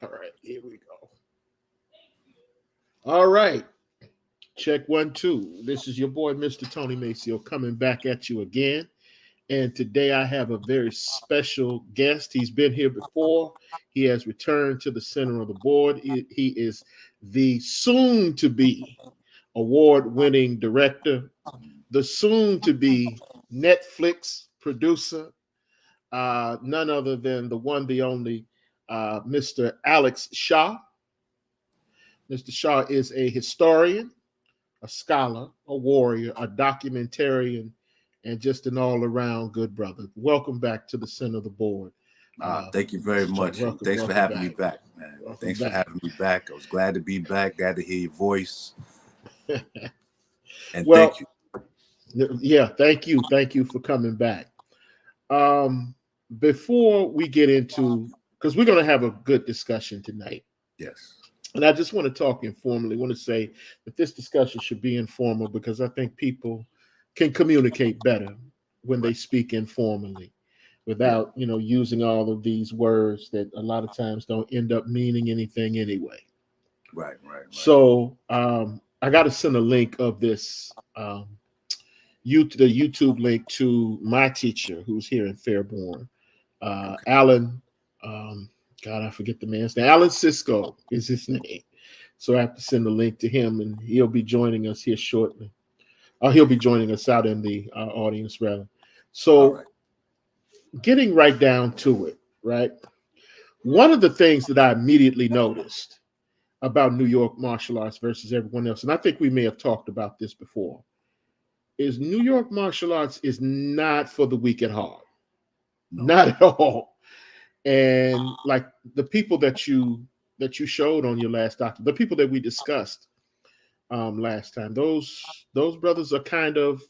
All right, here we go. All right, check 1 2. This is your boy, Mr. Tony Maceo, coming back at you again. And today I have a very special guest. He's been here before. He has returned to the center of the board. He is the soon to be award winning director, the soon to be Netflix producer, none other than the one, the only Mr. Alex Shah. Mr. Shah is a historian, a scholar, a warrior, a documentarian, and just an all-around good brother. Welcome back to the center of the board. Thank you very much. Welcome, thanks for having me back, man. Thanks for having me back. I was glad to be back. Glad to hear your voice. And well, thank you. Yeah, thank you. Thank you for coming back. Before we get into, because we're going to have a good discussion tonight. Yes. And I just want to talk informally. I want to say that this discussion should be informal because I think people can communicate better when they speak informally without, using all of these words that a lot of times don't end up meaning anything anyway. Right. So I got to send a link of this, the YouTube link to my teacher who's here in Fairborn, Okay. Alan. God, I forget the man's name. Alan Cisco is his name. So I have to send a link to him, and he'll be joining us here shortly. He'll be joining us out in the audience, rather. So getting right down to it, right? One of the things that I immediately noticed about New York martial arts versus everyone else, and I think we may have talked about this before, is New York martial arts is not for the weak at heart. No. Not at all. And like the people that you showed on your last document, the people that we discussed last time, those brothers are kind of,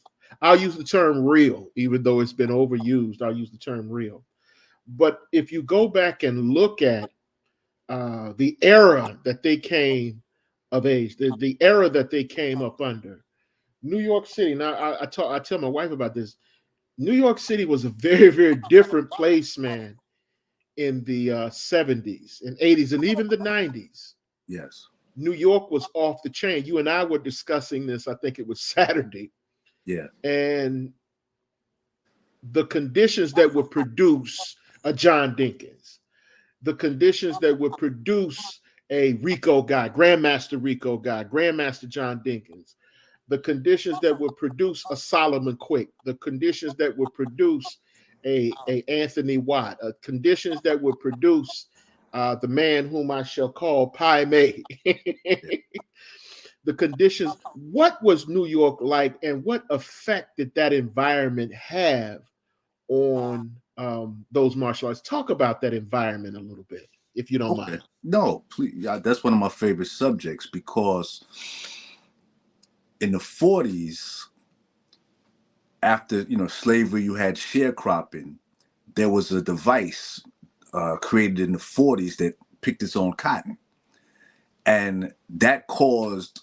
I'll use the term real, even though it's been overused. I'll use the term real. But if you go back and look at the era that they came of age, the era that they came up under, New York City. Now I tell my wife about this. New York City was a very, very different place, man, in the 70s and 80s and even the 90s. Yes. New York was off the chain. You and I were discussing this, I think it was Saturday. Yeah. And the conditions that would produce a John Dinkins, the conditions that would produce a Rico Guy, Grandmaster Rico Guy, Grandmaster John Dinkins, the conditions that would produce a Solomon Quick, the conditions that would produce a Anthony Watt, conditions that would produce the man whom I shall call Pai Mei. The conditions, what was New York like, and what effect did that environment have on those martial arts? Talk about that environment a little bit, if you don't mind. No, please. That's one of my favorite subjects because in the 40s, after slavery, you had sharecropping. There was a device created in the 40s that picked its own cotton, and that caused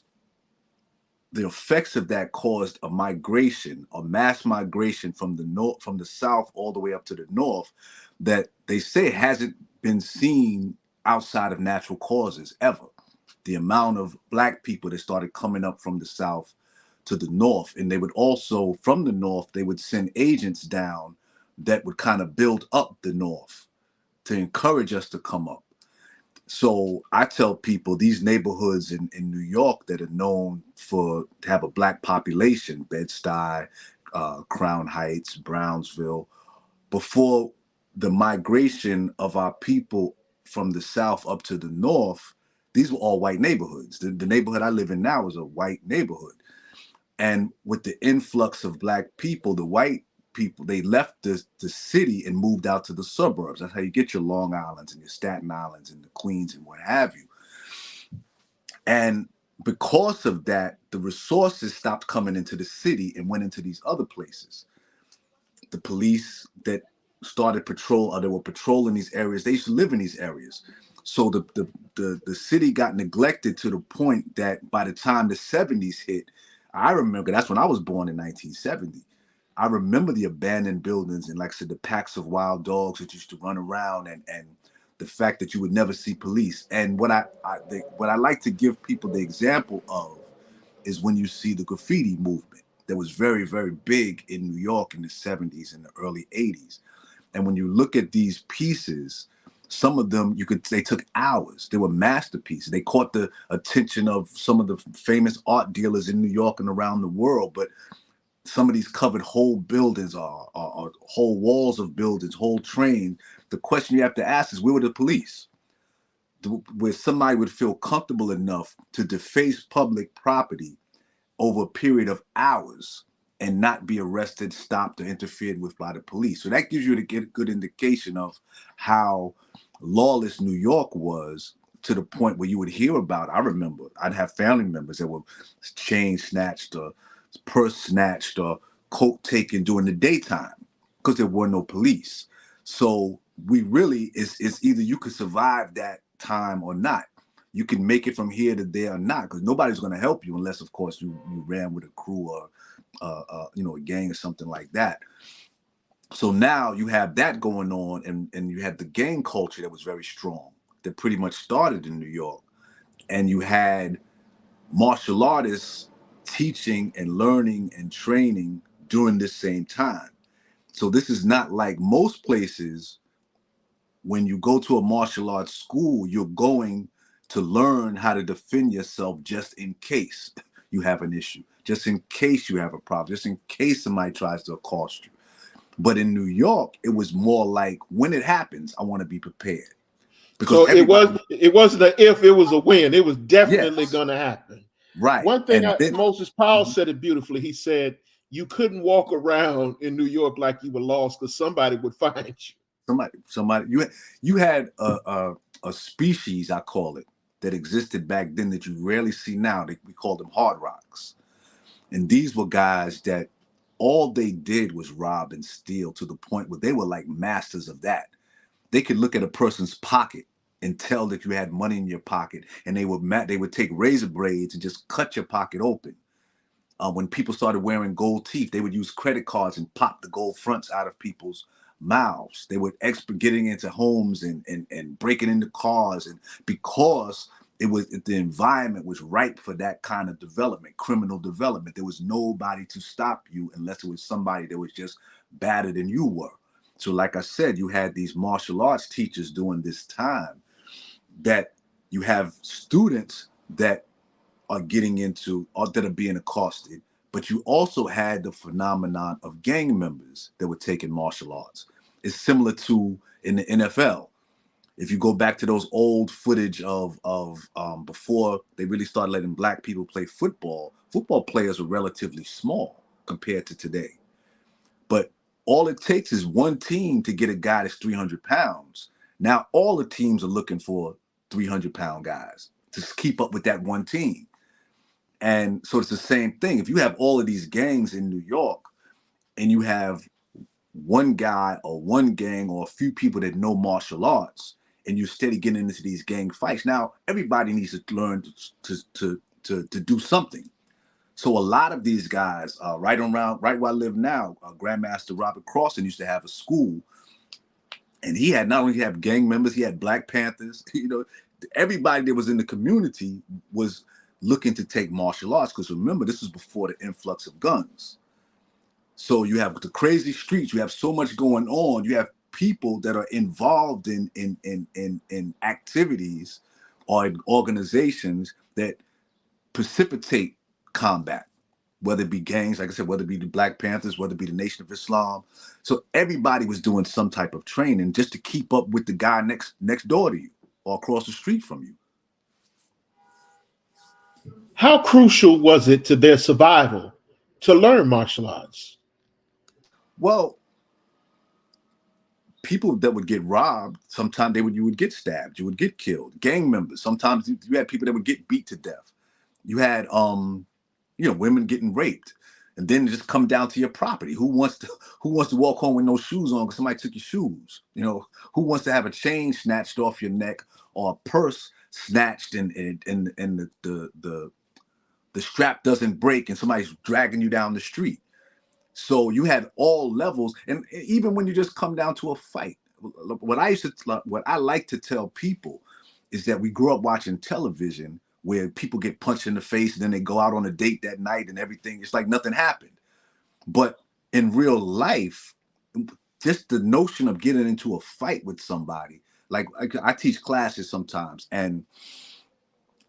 the effects of that caused a migration, a mass migration from the north, from the south all the way up to the north, that they say hasn't been seen outside of natural causes ever. The amount of Black people that started coming up from the south to the north, and they would also, from the north, they would send agents down that would kind of build up the north to encourage us to come up. So I tell people these neighborhoods in New York that are known to have a Black population, Bed-Stuy, Crown Heights, Brownsville, before the migration of our people from the south up to the north, these were all white neighborhoods. The neighborhood I live in now is a white neighborhood. And with the influx of Black people, the white people, they left the city and moved out to the suburbs. That's how you get your Long Islands and your Staten Islands and the Queens and what have you. And because of that, the resources stopped coming into the city and went into these other places. The police that started they were patrolling these areas, they used to live in these areas. So the city got neglected to the point that by the time the 70s hit, I remember, that's when I was born in 1970. I remember the abandoned buildings and, like I said, the packs of wild dogs that used to run around, and the fact that you would never see police. And what what I like to give people the example of is when you see the graffiti movement that was very, very big in New York in the 70s and the early 80s. And when you look at these pieces, some of them they took hours. They were masterpieces. They caught the attention of some of the famous art dealers in New York and around the world. But some of these covered whole buildings or whole walls of buildings, whole trains. The question you have to ask is, where were the police? Where somebody would feel comfortable enough to deface public property over a period of hours and not be arrested, stopped, or interfered with by the police. So that gives you a good indication of how lawless New York was, to the point where you would hear about, I remember, I'd have family members that were chain snatched or purse snatched or coat taken during the daytime because there were no police. So we really, it's either you could survive that time or not. You can make it from here to there or not, because nobody's going to help you unless, of course, you ran with a crew or a gang or something like that. So now you have that going on, and you had the gang culture that was very strong, that pretty much started in New York. And you had martial artists teaching and learning and training during this same time. So this is not like most places. When you go to a martial arts school, you're going to learn how to defend yourself just in case you have an issue, just in case you have a problem, just in case somebody tries to accost you. But in New York, it was more like, when it happens, I want to be prepared. Because So it wasn't a if, it was a when. It was definitely yes, going to happen. right. One thing, And then, Moses Powell said it beautifully. He said you couldn't walk around in New York like you were lost because somebody would find you. somebody, you had a species, I call it, that existed back then that you rarely see now. We call them hard rocks. And these were guys that all they did was rob and steal, to the point where they were like masters of that. They could look at a person's pocket and tell that you had money in your pocket, and they would take razor blades and just cut your pocket open. When people started wearing gold teeth, they would use credit cards and pop the gold fronts out of people's mouths. They would getting into homes and breaking into cars, and because the environment was ripe for that kind of development, criminal development. There was nobody to stop you unless it was somebody that was just badder than you were. So like I said, you had these martial arts teachers during this time, that you have students that are getting into, or that are being accosted, but you also had the phenomenon of gang members that were taking martial arts. It's similar to in the NFL. If you go back to those old footage of before they really started letting black people play football, football players were relatively small compared to today. But all it takes is one team to get a guy that's 300 pounds. Now all the teams are looking for 300-pound guys to keep up with that one team. And so it's the same thing. If you have all of these gangs in New York, and you have one guy or one gang or a few people that know martial arts, and you're steady getting into these gang fights, now everybody needs to learn to do something. So a lot of these guys, right where I live now, Grandmaster Robert Crossan used to have a school, and he had not only have gang members, he had Black Panthers. Everybody that was in the community was looking to take martial arts, because remember, this was before the influx of guns. So you have the crazy streets, you have so much going on, you have people that are involved in activities or in organizations that precipitate combat, whether it be gangs, like I said, whether it be the Black Panthers, whether it be the Nation of Islam. So everybody was doing some type of training just to keep up with the guy next door to you or across the street from you. How crucial was it to their survival to learn martial arts? Well, people that would get robbed, sometimes you would get stabbed, you would get killed. Gang members, sometimes you had people that would get beat to death. You had women getting raped. And then just come down to your property. Who wants to walk home with no shoes on because somebody took your shoes? Who wants to have a chain snatched off your neck, or a purse snatched and the strap doesn't break and somebody's dragging you down the street? So you had all levels. And even when you just come down to a fight, what I like to tell people is that we grew up watching television where people get punched in the face and then they go out on a date that night and everything. It's like nothing happened. But in real life, just the notion of getting into a fight with somebody, like I teach classes sometimes, and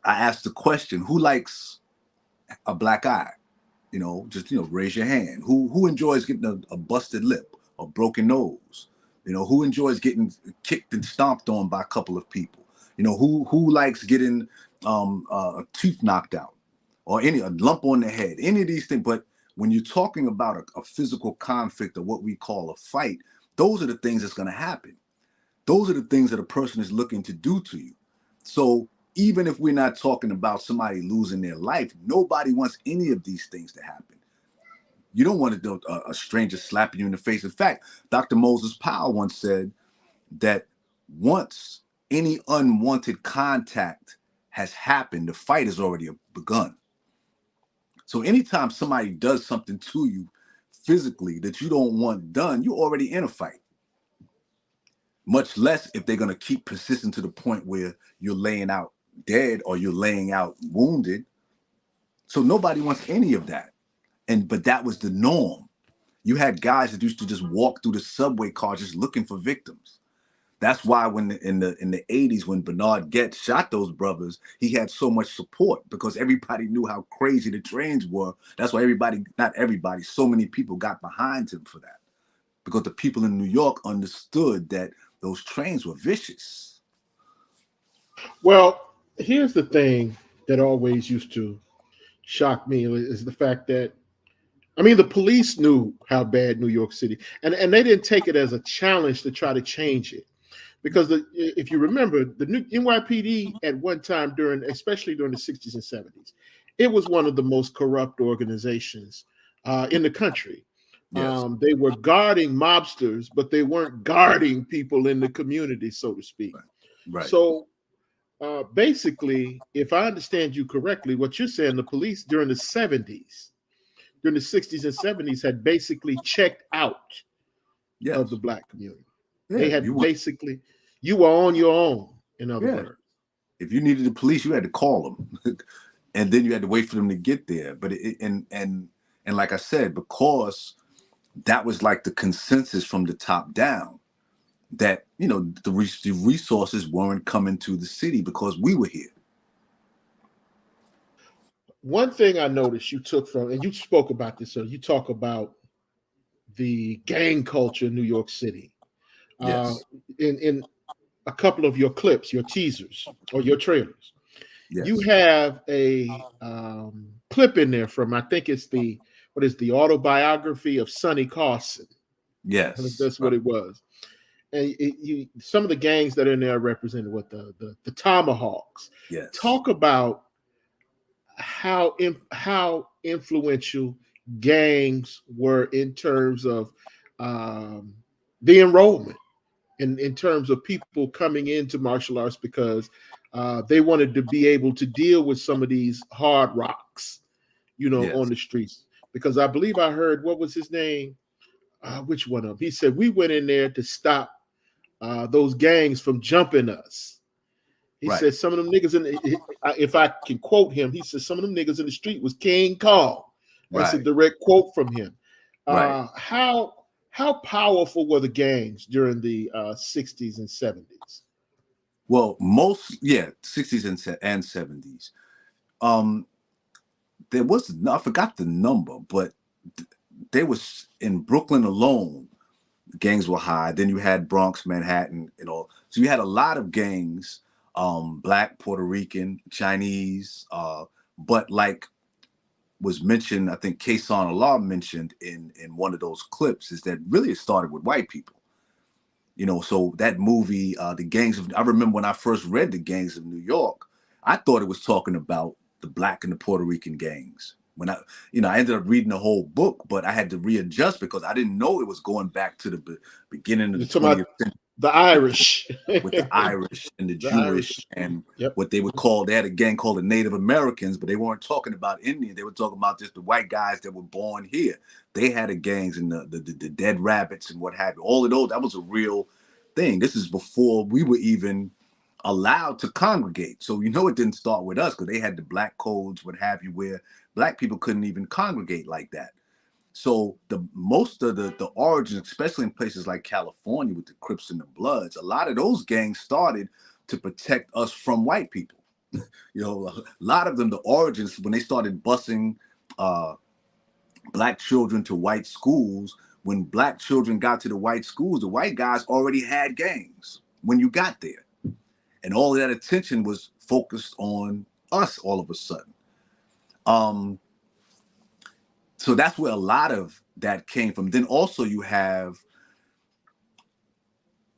I ask the question, who likes a black eye? Just raise your hand. Who enjoys getting a busted lip, a broken nose? Who enjoys getting kicked and stomped on by a couple of people? Who likes getting a tooth knocked out, or a lump on the head? Any of these things. But when you're talking about a physical conflict, or what we call a fight, those are the things that's going to happen. Those are the things that a person is looking to do to you. So even if we're not talking about somebody losing their life, nobody wants any of these things to happen. You don't want a stranger slapping you in the face. In fact, Dr. Moses Powell once said that once any unwanted contact has happened, the fight has already begun. So anytime somebody does something to you physically that you don't want done, you're already in a fight. Much less if they're going to keep persisting to the point where you're laying out dead or you're laying out wounded. So nobody wants any of that. But that was the norm. You had guys that used to just walk through the subway car just looking for victims. That's why when in the 80s, when Bernard Getz shot those brothers, he had so much support because everybody knew how crazy the trains were. That's why not everybody, so many people got behind him for that. Because the people in New York understood that those trains were vicious. Well, here's the thing that always used to shock me is the fact that, I mean, the police knew how bad New York City, and they didn't take it as a challenge to try to change it. Because if you remember, the new NYPD at one time especially during the 60s and 70s, it was one of the most corrupt organizations in the country. Yes. They were guarding mobsters, but they weren't guarding people in the community, so to speak. Right. So basically, if I understand you correctly, what you're saying, the police during the 60s and 70s had basically checked out Yes. of the black community. Yeah, They had basically, you were on your own, in other words. If you needed the police, you had to call them. And then you had to wait for them to get there. But and like I said, because that was like the consensus from the top down, that the resources weren't coming to the city because we were here. One thing I noticed you took from, and you spoke about this, so you talk about the gang culture in New York City. Yes. In a couple of your clips, your teasers or your trailers, Yes. you have a clip in there from, I think it's the autobiography of Sonny Carson. Yes. I think that's what it was. And some of the gangs that are in there are represented with the Tomahawks. Yes. Talk about how influential gangs were in terms of the enrollment, in terms of people coming into martial arts because they wanted to be able to deal with some of these hard rocks, Yes. on the streets. Because I believe I heard, what was his name? Which one of them? He said, we went in there to stop those gangs from jumping us. He said some of them niggas if I can quote him, he said some of them niggas in the street was King Kong. That's a direct quote from him. How powerful were the gangs during the 60s and 70s? Well, 60s and 70s. There was, I forgot the number, but there was, in Brooklyn alone, gangs were high. Then you had Bronx, Manhattan, so you had a lot of gangs, Black, Puerto Rican, Chinese, but like was mentioned, I think Kerson Allah mentioned in one of those clips, is that really it started with white people. So that movie, I remember when I first read The Gangs of New York, I thought it was talking about the Black and the Puerto Rican gangs. When I ended up reading the whole book, but I had to readjust because I didn't know it was going back to the beginning of the 20th century. The Irish. With the Irish and the Jewish and what they would call, they had a gang called the Native Americans, but they weren't talking about Indians. They were talking about just the white guys that were born here. They had the gangs and the Dead Rabbits and what have you. All of those, that was a real thing. This is before we were even allowed to congregate. So it didn't start with us, because they had the black codes, what have you, where black people couldn't even congregate like that. So the most of the origins, especially in places like California with the Crips and the Bloods, a lot of those gangs started to protect us from white people. A lot of them, the origins, when they started busing black children to white schools, when black children got to the white schools, the white guys already had gangs when you got there. And all of that attention was focused on us all of a sudden. So that's where a lot of that came from. Then also you have,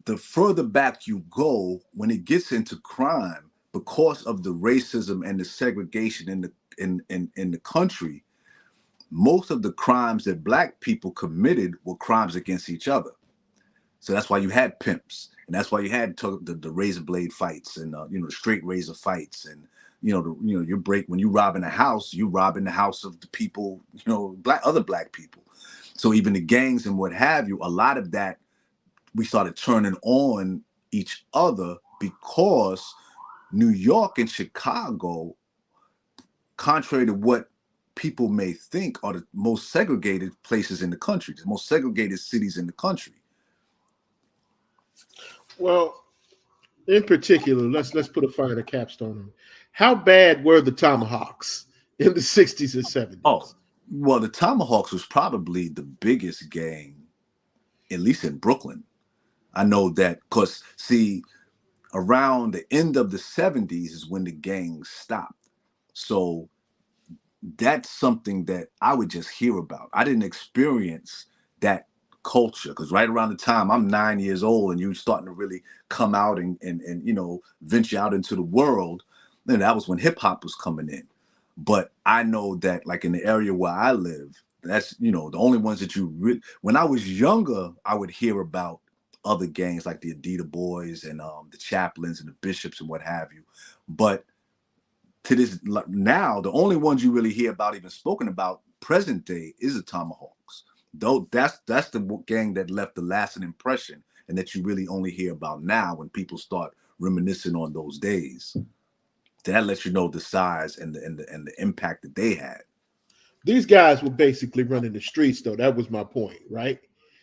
the further back you go, when it gets into crime, because of the racism and the segregation in the country, most of the crimes that black people committed were crimes against each other. So that's why you had pimps, and that's why you had the razor blade fights, and straight razor fights, and you break, when you rob in a house, you rob in the house of the people, other black people. So even the gangs and what have you, a lot of that, we started turning on each other, because New York and Chicago, contrary to what people may think, are the most segregated places in the country, the most segregated cities in the country. Well, in particular, let's put a finer capstone on it. How bad were the Tomahawks in the 60s and 70s? Oh, well, the Tomahawks was probably the biggest gang, at least in Brooklyn. I know that because, see, around the end of the 70s is when the gangs stopped. So that's something that I would just hear about. I didn't experience that culture, because right around the time I'm 9 years old and you're starting to really come out and venture out into the world, then that was when hip hop was coming in. But I know that, like, in the area where I live, that's the only ones that when I was younger, I would hear about other gangs like the Adidas Boys and the Chaplains and the Bishops and what have you. But to this now, the only ones you really hear about, even spoken about present day, is the Tomahawks. Though that's the gang that left the lasting impression, and that you really only hear about now when people start reminiscing on those days. That lets you know the size and the impact that they had. These guys were basically running the streets, though. That was my point, right?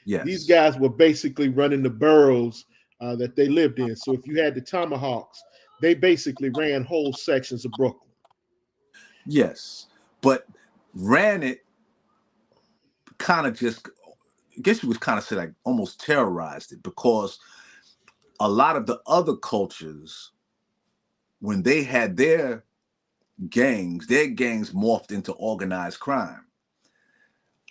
Yes. These guys were basically running the boroughs that they lived in. So if you had the Tomahawks, they basically ran whole sections of Brooklyn. Yes, but ran it kind of just, I guess you would kind of say, like, almost terrorized it, because a lot of the other cultures, when they had their gangs morphed into organized crime.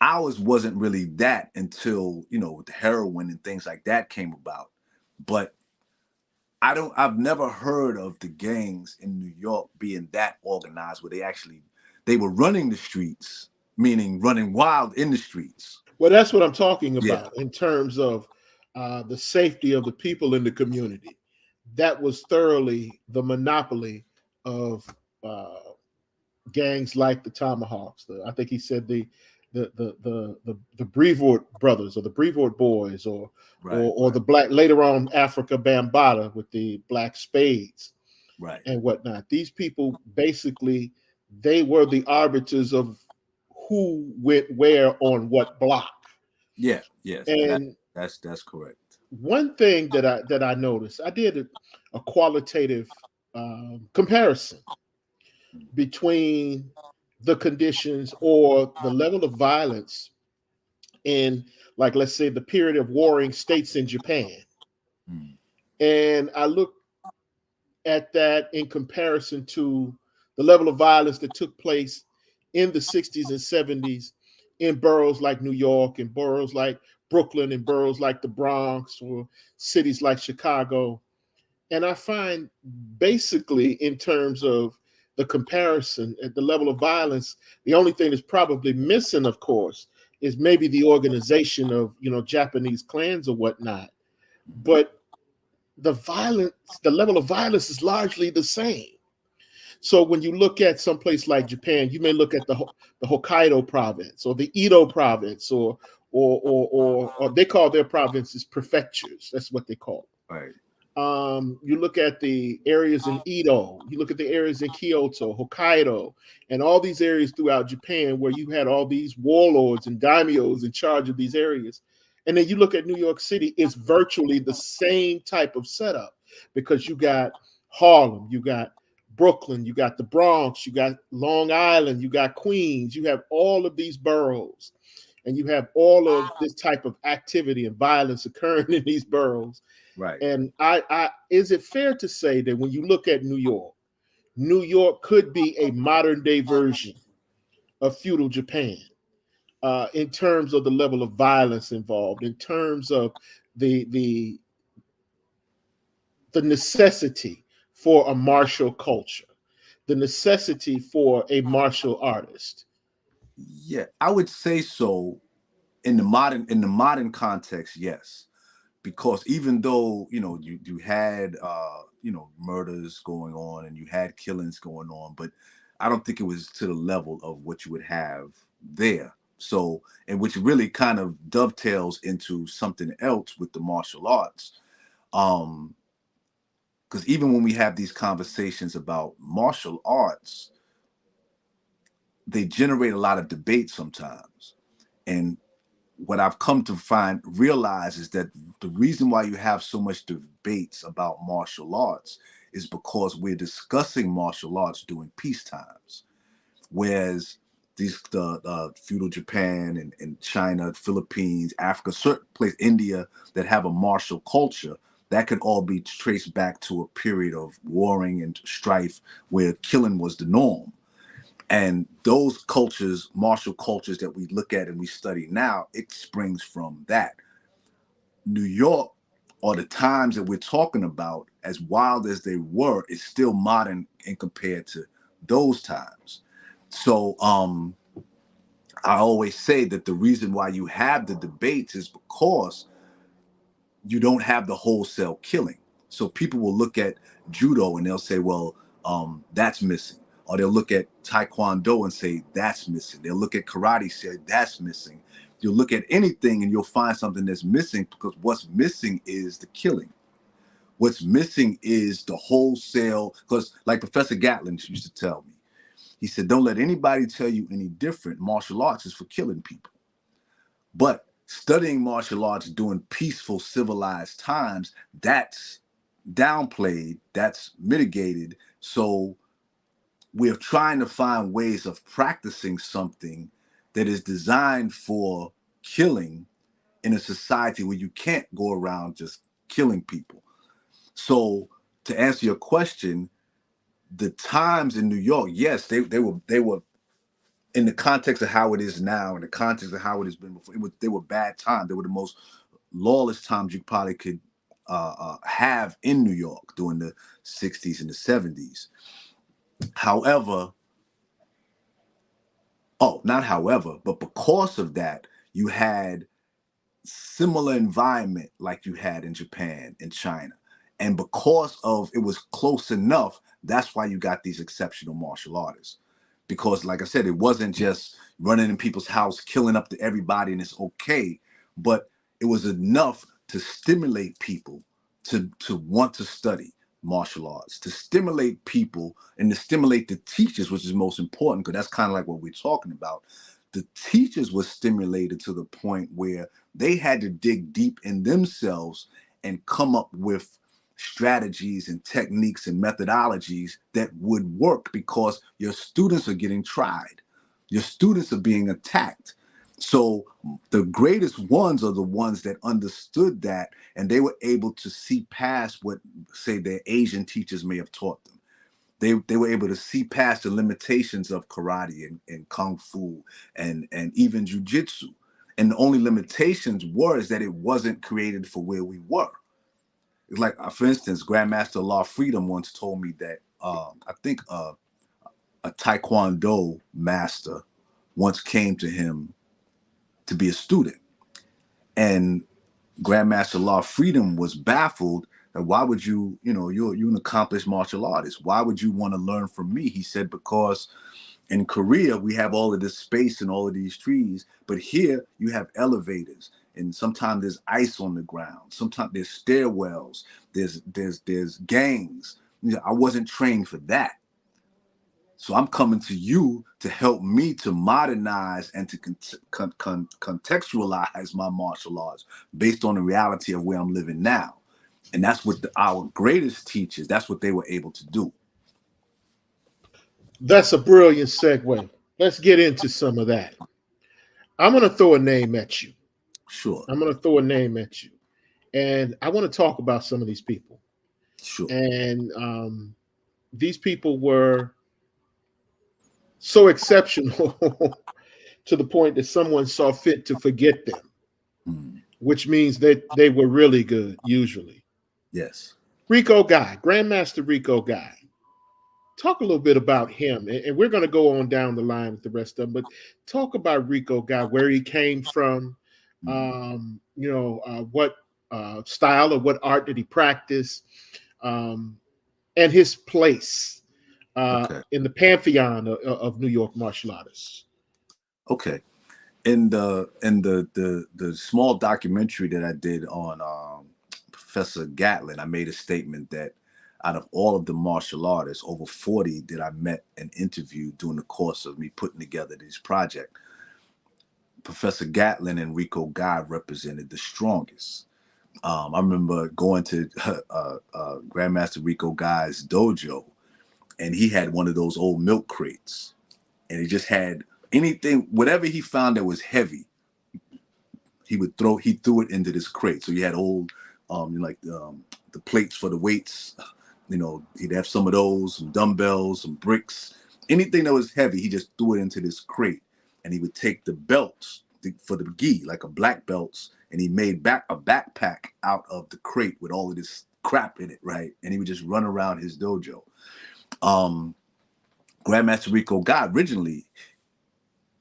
Ours wasn't really that until, with the heroin and things like that came about. But I've never heard of the gangs in New York being that organized, where they were running the streets, meaning running wild in the streets. Well, that's what I'm talking Yeah. about in terms of the safety of the people in the community. That was thoroughly the monopoly of gangs like the Tomahawks. I think he said the Brevoort brothers, or the Brevoort boys, or the black, later on Africa Bambaataa with the black spades, right, and whatnot. These people basically, they were the arbiters of who went where on what block. Yeah, yes, and that's correct. One thing that I noticed, I did a qualitative comparison between the conditions or the level of violence in, like, let's say, the period of warring states in Japan. And I looked at that in comparison to the level of violence that took place in the 60s and 70s in boroughs like New York, and boroughs like Brooklyn, and boroughs like the Bronx, or cities like Chicago. And I find, basically, in terms of the comparison at the level of violence, the only thing that's probably missing, of course, is maybe the organization of, Japanese clans or whatnot. But the level of violence is largely the same. So when you look at someplace like Japan, you may look at the Hokkaido province, or the Edo province, or or they call their provinces prefectures. That's what they call it. Right. You look at the areas in Edo, you look at the areas in Kyoto, Hokkaido, and all these areas throughout Japan where you had all these warlords and daimyos in charge of these areas. And then you look at New York City, it's virtually the same type of setup because you got Harlem, you got Brooklyn, you got the Bronx, you got Long Island, you got Queens, you have all of these boroughs, and you have all of this type of activity and violence occurring in these boroughs. Right. And is it fair to say that when you look at New York could be a modern day version of feudal Japan in terms of the level of violence involved, in terms of the necessity for a martial culture, the necessity for a martial artist? Yeah, I would say so in the modern context, yes. Because even though you had murders going on and you had killings going on, but I don't think it was to the level of what you would have there. So, and which really kind of dovetails into something else with the martial arts. Because even when we have these conversations about martial arts, they generate a lot of debate sometimes. And what I've come to realize is that the reason why you have so much debates about martial arts is because we're discussing martial arts during peace times, whereas the feudal Japan and China, Philippines, Africa, certain place, India, that have a martial culture, that could all be traced back to a period of warring and strife where killing was the norm. And those cultures, martial cultures that we look at and we study now, it springs from that. New York, or the times that we're talking about, as wild as they were, is still modern and compared to those times. So I always say that the reason why you have the debates is because you don't have the wholesale killing. So people will look at judo and they'll say, well, that's missing. Or they'll look at taekwondo and say, that's missing. They'll look at karate and say, that's missing. You'll look at anything and you'll find something that's missing, because what's missing is the killing. What's missing is the wholesale, because like Professor Gatlin used to tell me, he said, don't let anybody tell you any different. Martial arts is for killing people. But studying martial arts during peaceful, civilized times, that's downplayed, that's mitigated. So we're trying to find ways of practicing something that is designed for killing in a society where you can't go around just killing people. So to answer your question, the times in New York, yes, they were in the context of how it is now, in the context of how it has been before, they were bad times. They were the most lawless times you probably could have in New York during the 60s and the 70s. However, not however, but because of that, you had similar environment like you had in Japan and China. And because of it was close enough, that's why you got these exceptional martial artists. Because like I said, it wasn't just running in people's house, killing up to everybody and it's okay, but it was enough to stimulate people to want to study martial arts, to stimulate people and to stimulate the teachers, which is most important, because that's kind of like what we're talking about. The teachers were stimulated to the point where they had to dig deep in themselves and come up with strategies and techniques and methodologies that would work, because your students are getting tried. Your students are being attacked. So the greatest ones are the ones that understood that, and they were able to see past what, say, their Asian teachers may have taught them. They were able to see past the limitations of karate and kung fu and even jujitsu. And the only limitations were is that it wasn't created for where we were. It's like, for instance, Grandmaster Law Freedom once told me that I think a Taekwondo master once came to him to be a student. And Grandmaster Law Freedom was baffled that why would you're an accomplished martial artist. Why would you want to learn from me? He said, because In Korea, we have all of this space and all of these trees, but here you have elevators, and sometimes there's ice on the ground. Sometimes there's stairwells. There's gangs. You know, I wasn't trained for that, so I'm coming to you to help me to modernize and to contextualize my martial arts based on the reality of where I'm living now, and that's what our greatest teachers. That's what they were able to do. That's a brilliant segue. Let's get into some of that. I'm going to throw a name at you. Sure, I'm going to throw a name at you. And I want to talk about some of these people. sure. And these people were so exceptional to the point that someone saw fit to forget them, Mm. which means that they were really good, usually. Yes. Rico Guy, Grandmaster Rico Guy. Talk a little bit about him. And we're going to go on down the line with the rest of them, but talk about Rico Guy, where he came from, what style or what art did he practice, and his place Okay. in the pantheon of New York martial artists. Okay. In the small documentary that I did on Professor Gatlin, I made a statement that out of all of the martial artists, over 40 that I met and interviewed during the course of me putting together this project, Professor Gatlin and Rico Guy represented the strongest. I remember going to Grandmaster Rico Guy's dojo, and he had one of those old milk crates, and he just had anything, whatever he found that was heavy, he threw it into this crate. So you had old, the plates for the weights, he'd have some of those, some dumbbells, some bricks, anything that was heavy, he just threw it into this crate. And he would take the belts for the gi, like a black belts, and he made a backpack out of the crate with all of this crap in it, right? And he would just run around his dojo. Grandmaster Rico Guy, originally,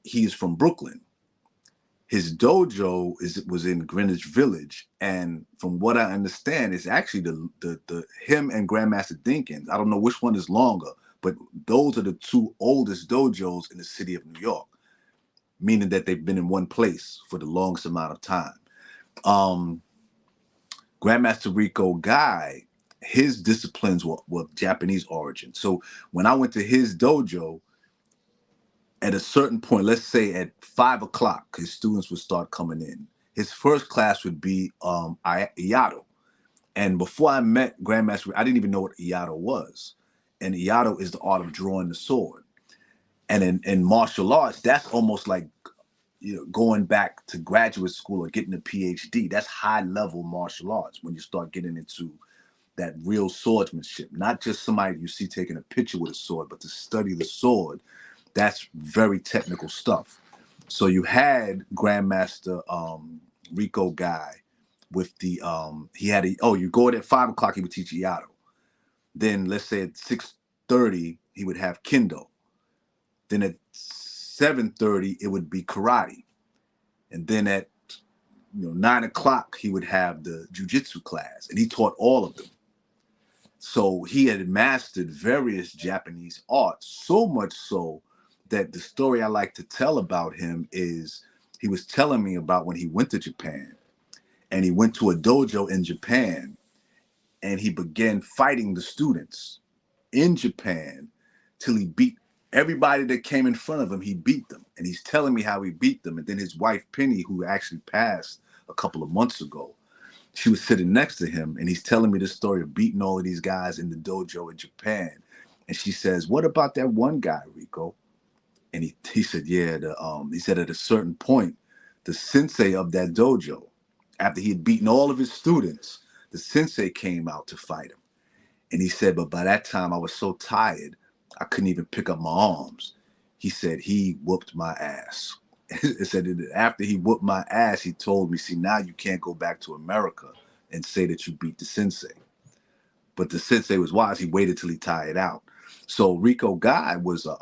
he's from Brooklyn. His dojo was in Greenwich Village, and from what I understand, it's actually the him and Grandmaster Denkin. I don't know which one is longer, but those are the two oldest dojos in the city of New York, meaning that they've been in one place for the longest amount of time. Grandmaster Rico Guy, his disciplines were Japanese origin. So when I went to his dojo, at a certain point, let's say at 5 o'clock, his students would start coming in. His first class would be Iyato. And before I met Grandmaster, I didn't even know what Iyato was. And Iyato is the art of drawing the sword. And in martial arts, that's almost like going back to graduate school or getting a PhD. That's high level martial arts when you start getting into that real swordsmanship. Not just somebody you see taking a picture with a sword, but to study the sword. That's very technical stuff. So you had Grandmaster Rico Guy with the you go at 5 o'clock, he would teach Iyato. Then let's say at 6:30 he would have Kendo. Then at 7:30 it would be karate. And then at 9 o'clock he would have the jujitsu class, and he taught all of them. So he had mastered various Japanese arts, so much so that the story I like to tell about him is he was telling me about when he went to Japan, and he went to a dojo in Japan, and he began fighting the students in Japan till he beat everybody that came in front of him. He beat them, and he's telling me how he beat them. And then his wife Penny, who actually passed a couple of months ago, she was sitting next to him, and he's telling me the story of beating all of these guys in the dojo in Japan. And she says, "What about that one guy, Rico?" And he said, "Yeah." He said at a certain point, the sensei of that dojo, after he had beaten all of his students, the sensei came out to fight him. And he said, "But by that time, I was so tired, I couldn't even pick up my arms." He said he whooped my ass. He said after he whooped my ass, he told me, "See, now you can't go back to America and say that you beat the sensei." But the sensei was wise. He waited till he tired out. So Rico Guy was a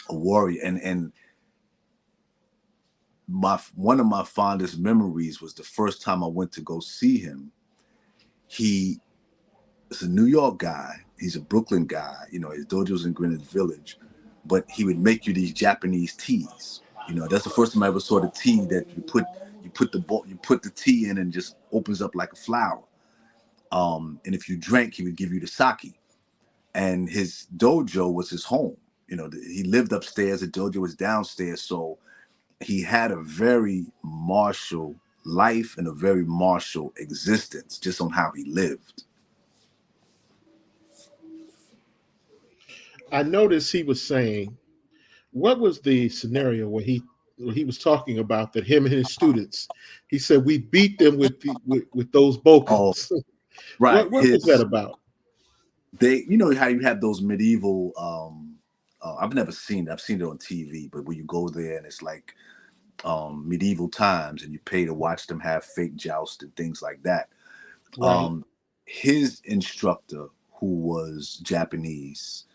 warrior, and one of my fondest memories was the first time I went to go see him. He is a New York guy. He's a Brooklyn guy. His dojo's in Greenwich Village. but he would make you these Japanese teas. You know, that's the first time I ever saw the tea that you put the tea in and just opens up like a flower. And if you drank, he would give you the sake. And his dojo was his home. You know, he lived upstairs. The dojo was downstairs. So he had a very martial life and a very martial existence just on how he lived. I noticed he was saying, what was the scenario where he was talking about that him and his students, he said we beat them with those Oh, bokens. right. What was that about? You know how you have those medieval, I've never seen it. I've seen it on TV, but when you go there and it's like medieval times and you pay to watch them have fake joust and things like that. Right. Um, his instructor, who was Japanese,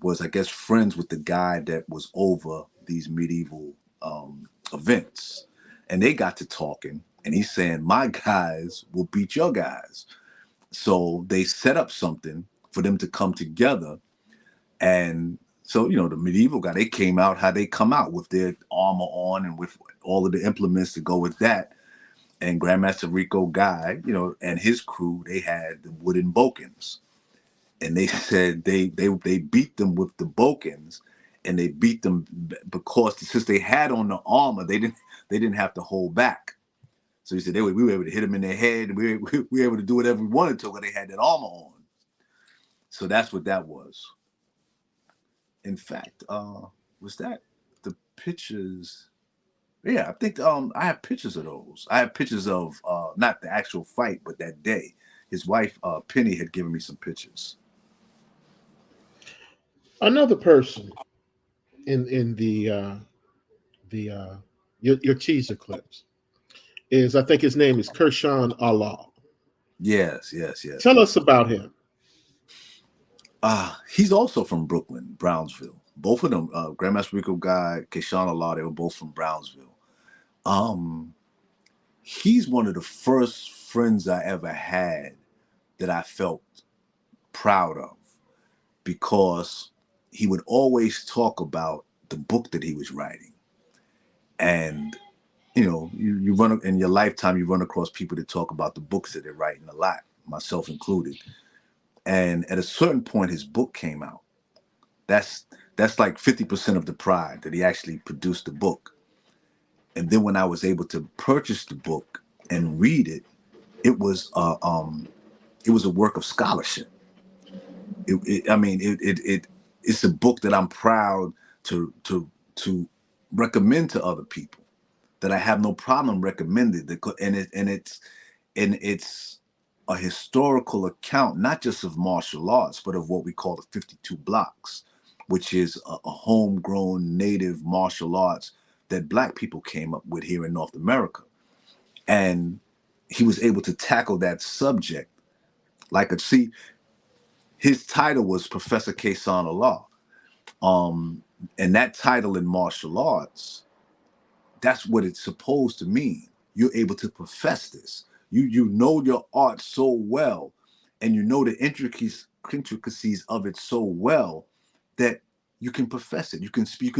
was, I guess, friends with the guy that was over these medieval events. And they got to talking, and he's saying, my guys will beat your guys. So they set up something for them to come together. And so, you know, the medieval guy, they came out how they come out with their armor on and with all of the implements to go with that. And Grandmaster Rico Guy, you know, and his crew, they had the wooden bokens. And they said they beat them with the bokens, and they beat them because since they had on the armor, they didn't have to hold back. So he said we were able to hit them in their head, and we were able to do whatever we wanted to when they had that armor on. So that's what that was. In fact, was that the pictures? Yeah, I think I have pictures of those. I have pictures of not the actual fight, but that day. His wife Penny had given me some pictures. Another person in the your teaser clips is, I think his name is Kerson Allah. Yes, yes, yes. Tell us about him. He's also from Brooklyn, Brownsville. Both of them, Grandmaster Rico Guy, Keyshawn Allah, they were both from Brownsville. Um, he's one of the first friends I ever had that I felt proud of because he would always talk about the book that he was writing. And, you know, you run in your lifetime, you run across people that talk about the books that they're writing a lot, myself included. And at a certain point, his book came out. That's that's like 50% of the pride that he actually produced the book. And then when I was able to purchase the book and read it, it was it was a work of scholarship. I mean, it's a book that I'm proud to recommend to other people. That I have no problem recommending. And it's a historical account, not just of martial arts, but of what we call the 52 blocks, which is a homegrown native martial arts that Black people came up with here in North America. And he was able to tackle that subject. See, his title was Professor Kesan Allah. And that title in martial arts, that's what it's supposed to mean. You're able to profess this. You know your art so well, and you know the intricacies of it so well that you can profess it. You can speak.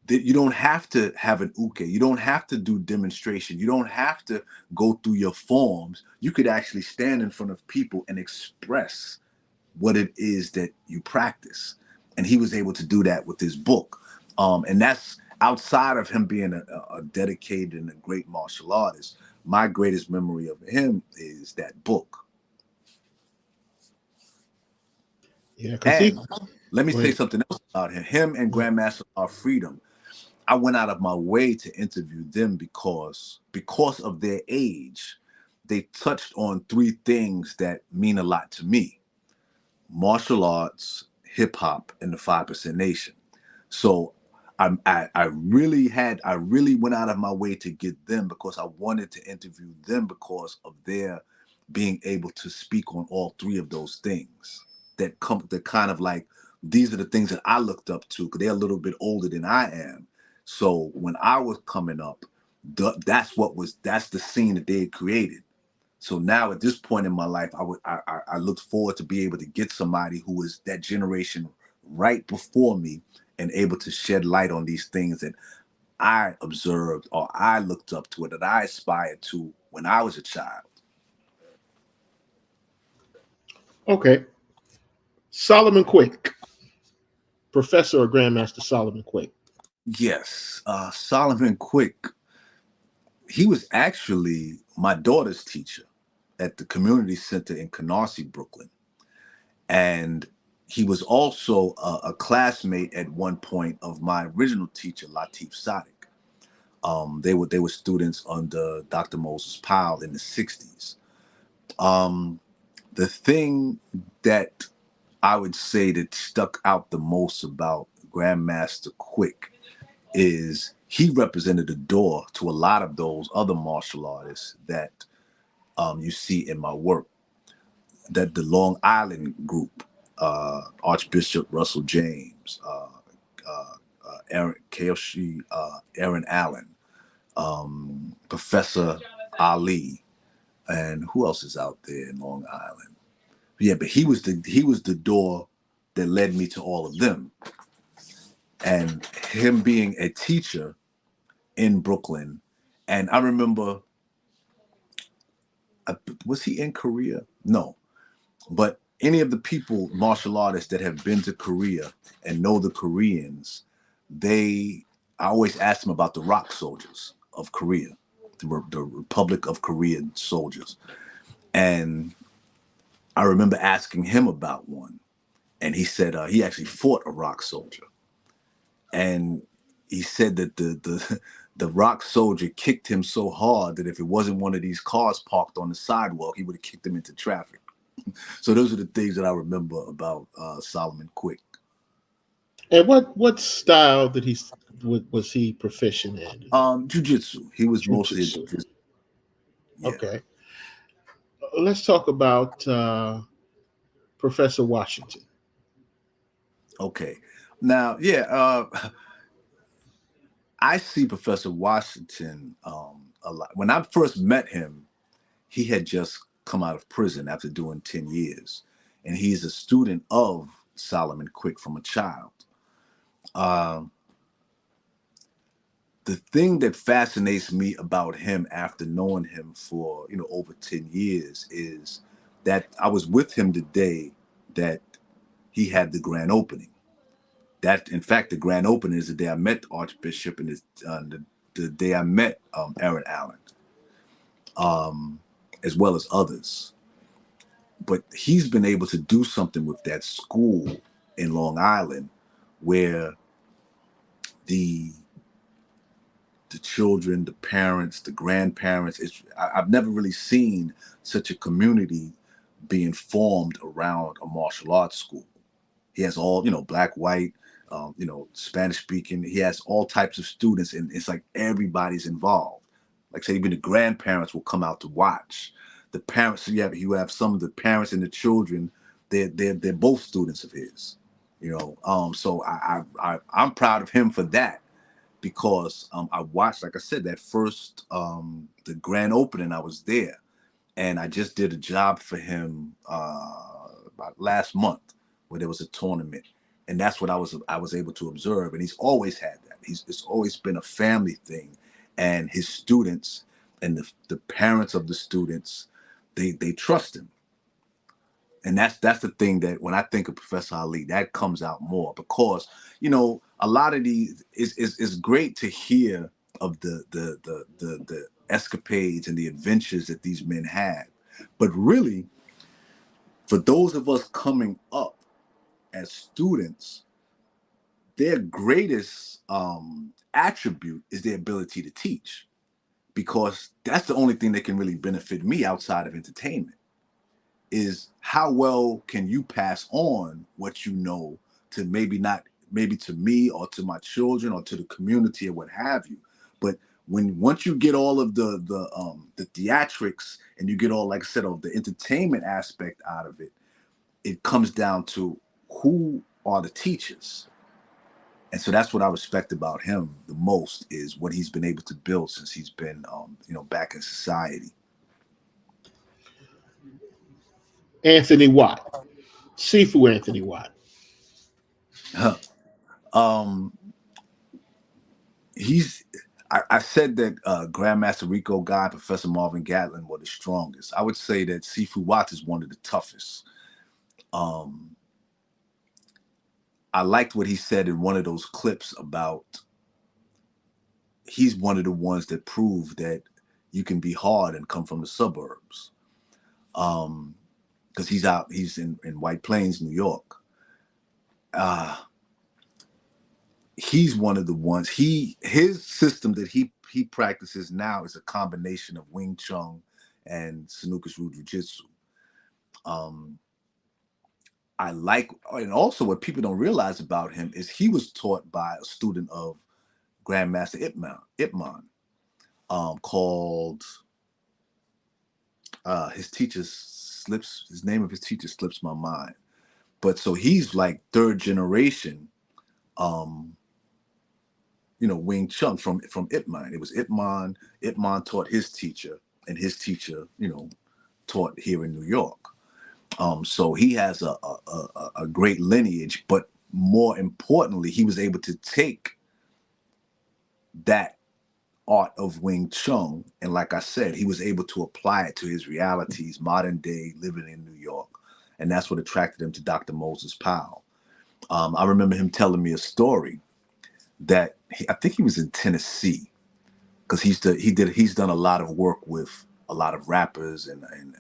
You don't have to have an uke. You don't have to do demonstration. You don't have to go through your forms. You could actually stand in front of people and express what it is that you practice. And he was able to do that with his book. And that's outside of him being a dedicated and a great martial artist. My greatest memory of him is that book. Yeah, because he. And let me Go say ahead. something else about him. Him and Yeah. Grandmaster of Freedom. I went out of my way to interview them because of their age, they touched on three things that mean a lot to me: martial arts, hip hop, and the 5% Nation. So I really went out of my way to get them because I wanted to interview them because of their being able to speak on all three of those things that kind of like these are the things that I looked up to because they're a little bit older than I am. So when I was coming up, that's the scene that they had created. So now at this point in my life, I looked forward to be able to get somebody who was that generation right before me and able to shed light on these things that I observed or I looked up to, or that I aspired to when I was a child. Okay. Solomon Quick, Professor or Grandmaster Solomon Quick. Yes, Solomon Quick, he was actually my daughter's teacher at the community center in Canarsie, Brooklyn. And he was also a classmate at one point of my original teacher, Latif Sadiq. They were students under Dr. Moses Powell in the 60s. The thing that I would say that stuck out the most about Grandmaster Quick is he represented a door to a lot of those other martial artists that you see in my work. That the Long Island group, Archbishop Russell James, Aaron Keoshi, Aaron Allen, Professor Ali, and who else is out there in Long Island? Yeah, but he was the door that led me to all of them. And him being a teacher in Brooklyn, and I remember, was he in Korea? No, but any of the people, martial artists that have been to Korea and know the Koreans, I always ask them about the rock soldiers of Korea, the Republic of Korean soldiers. And I remember asking him about one, and he said he actually fought a rock soldier, and he said that the rock soldier kicked him so hard that if it wasn't one of these cars parked on the sidewalk, he would have kicked him into traffic. So those are the things that I remember about Solomon Quick. And what style was he proficient in? Jiu-jitsu. He was mostly a Jiu-jitsu. jiu-jitsu. Yeah. Okay. Let's talk about Professor Washington. Okay. Now, yeah, I see Professor Washington a lot. When I first met him, he had just come out of prison after doing 10 years. And he's a student of Solomon Quick from a child. The thing that fascinates me about him after knowing him for, over 10 years is that I was with him the day that he had the grand opening. That, in fact, the grand opening is the day I met the Archbishop, and the day I met Aaron Allen, as well as others. But he's been able to do something with that school in Long Island where the children, the parents, the grandparents, I've never really seen such a community being formed around a martial arts school. He has all, black, white, Spanish speaking. He has all types of students, and it's like everybody's involved. Like I said, even the grandparents will come out to watch. The parents, you have some of the parents and the children. They're both students of his. So I'm proud of him for that, because I watched, like I said, that first the grand opening. I was there, and I just did a job for him about last month, where there was a tournament, and that's what I was able to observe. And he's always had that. It's always been a family thing, and his students and the parents of the students, they trust him. And that's the thing that when I think of Professor Ali, that comes out more, because a lot of these is great to hear of the escapades and the adventures that these men had, but really, for those of us coming up as students, their greatest attribute is their ability to teach, because that's the only thing that can really benefit me outside of entertainment. Is how well can you pass on what you know to maybe to me or to my children or to the community or what have you. But once you get all of the theatrics, and you get all, like I said, of the entertainment aspect out of it, it comes down to who are the teachers. And so that's what I respect about him the most, is what he's been able to build since he's been back in society. Anthony Watt, Sifu Anthony Watt. Um, I said that Grandmaster Rico Guy and Professor Marvin Gatlin were the strongest. I would say that Sifu Watts is one of the toughest. I liked what he said in one of those clips about he's one of the ones that prove that you can be hard and come from the suburbs. Because he's in White Plains, New York. He's one of the ones. His system that he practices now is a combination of Wing Chun and Sanuka's Jiu Jitsu. I like, and also what people don't realize about him is he was taught by a student of Grandmaster Ipman, called his name of his teacher slips my mind. But so he's like third generation, Wing Chun from Ipman. It was Ipman. Ipman taught his teacher, and his teacher, taught here in New York. So he has a great lineage, but more importantly, he was able to take that art of Wing Chun, and like I said, he was able to apply it to his realities, modern day living in New York, and that's what attracted him to Dr. Moses Powell. I remember him telling me a story that I think he was in Tennessee, because he's done a lot of work with a lot of rappers and in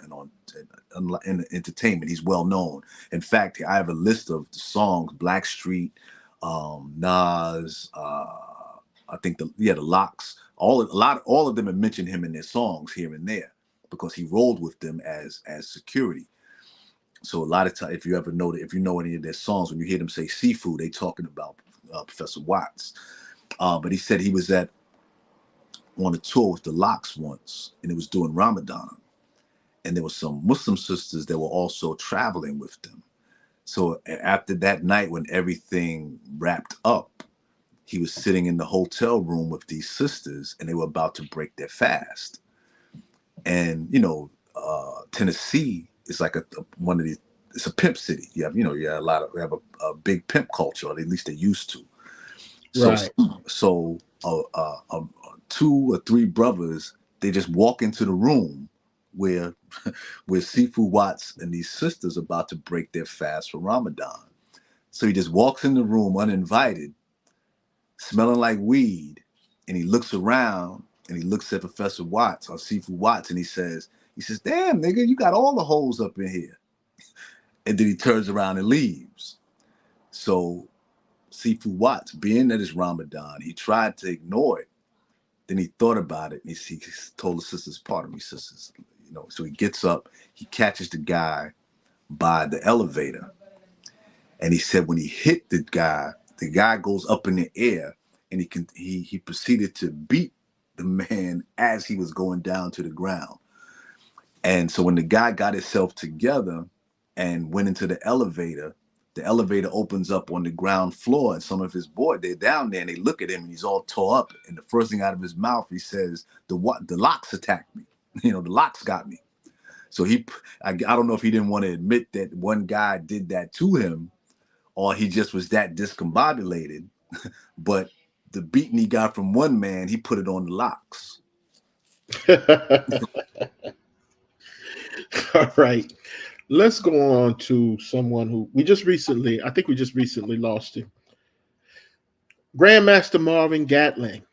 entertainment. He's well known. In fact, I have a list of the songs: Blackstreet, Nas, I think the Locks. All of them have mentioned him in their songs here and there because he rolled with them as security. So a lot of times, if you know any of their songs, when you hear them say seafood, they talking about Professor Watts. But he said he was on a tour with the Locks once, and it was during Ramadan, and there were some Muslim sisters that were also traveling with them. So after that night, when everything wrapped up, he was sitting in the hotel room with these sisters, and they were about to break their fast. And Tennessee is like one of these. It's a pimp city. You have a big pimp culture, or at least they used to. So Right. so 2 or 3 brothers, they just walk into the room where Sifu Watts and these sisters about to break their fast for Ramadan. So he just walks in the room uninvited, smelling like weed, and he looks around and he looks at Professor Watts or Sifu Watts, and he says, "Damn, nigga, you got all the hoes up in here." And then he turns around and leaves. So Sifu Watts, being that it's Ramadan, he tried to ignore it. Then he thought about it, and he told the sisters, "Pardon me, sisters." So he gets up, he catches the guy by the elevator, and he said when he hit the guy goes up in the air, and he proceeded to beat the man as he was going down to the ground. And so when the guy got himself together and went into the elevator opens up on the ground floor, and some of his boys, they're down there, and they look at him, and he's all tore up. And the first thing out of his mouth, he says, the Locks attacked me. The Locks got me. So I don't know if he didn't want to admit that one guy did that to him, or he just was that discombobulated. But the beating he got from one man, he put it on the Locks. All right. Let's go on to someone who I think we just recently lost him. Grandmaster Marvin Gatlin.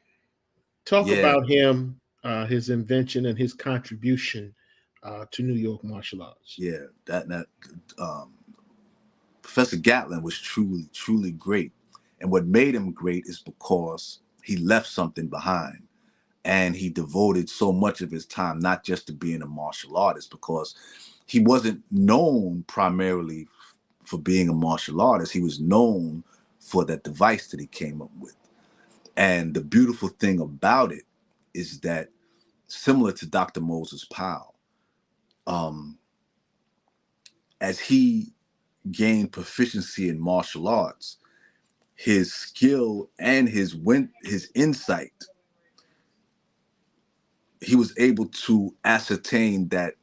Talk Yeah. about him, his invention, and his contribution to New York martial arts. Yeah, that Professor Gatlin was truly, truly great. And what made him great is because he left something behind. And he devoted so much of his time, not just to being a martial artist, because he wasn't known primarily for being a martial artist. He was known for that device that he came up with. And the beautiful thing about it is that, similar to Dr. Moses Powell, as he gained proficiency in martial arts, his skill and his insight, he was able to ascertain that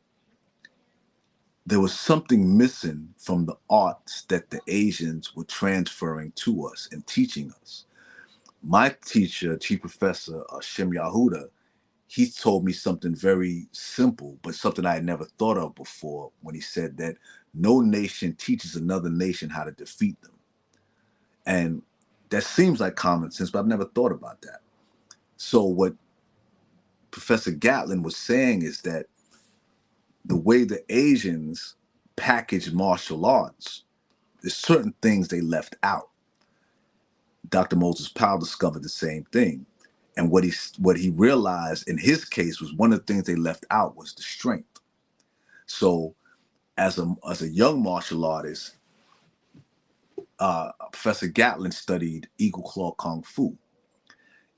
there was something missing from the arts that the Asians were transferring to us and teaching us. My teacher, chief professor, Shem Yehuda, he told me something very simple, but something I had never thought of before, when he said that no nation teaches another nation how to defeat them. And that seems like common sense, but I've never thought about that. So what Professor Gatlin was saying is that the way the Asians package martial arts, there's certain things they left out. Dr. Moses Powell discovered the same thing. And what he realized in his case was one of the things they left out was the strength. So as a young martial artist, Professor Gatlin studied Eagle Claw Kung Fu.